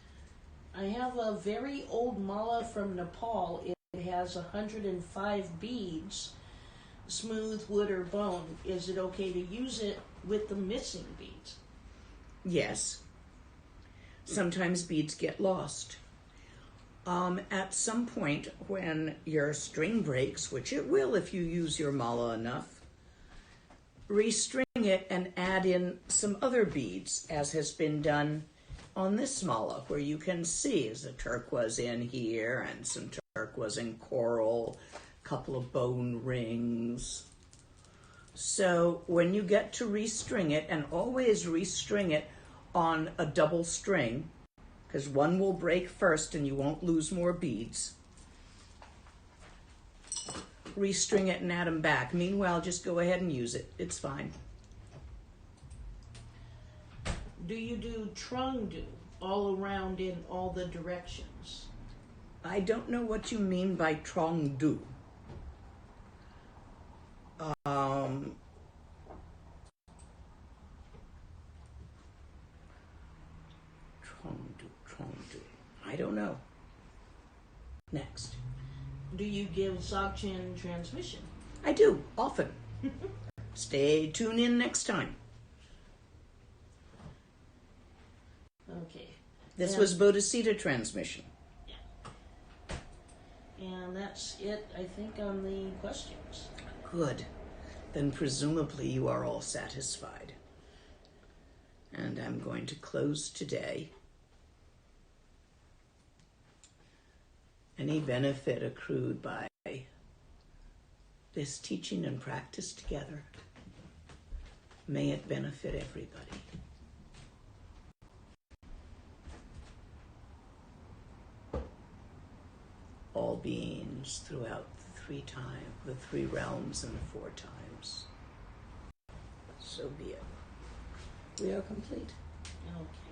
I have a very old mala from Nepal. It has 105 beads, smooth wood or bone. Is it okay to use it with the missing beads? Yes. Sometimes beads get lost. At some point when your string breaks, which it will if you use your mala enough, restring it and add in some other beads, as has been done on this mala, where you can see is a turquoise in here and some turquoise in coral, a couple of bone rings. So when you get to restring it, and always restring it on a double string, because one will break first and you won't lose more beads. Restring it and add them back. Meanwhile, just go ahead and use it. It's fine. Do you do Trungdu all around in all the directions? I don't know what you mean by Trongdu. Trongdu. I don't know. Next. Do you give Dzogchen transmission? I do, often. Tune in next time. Okay. This was Bodhicitta transmission. And that's it, I think, on the questions. Good. Then presumably you are all satisfied. And I'm going to close today. Any benefit accrued by this teaching and practice together, may it benefit everybody. All beings throughout the three realms and the 4 times. So be it. We are complete. Okay.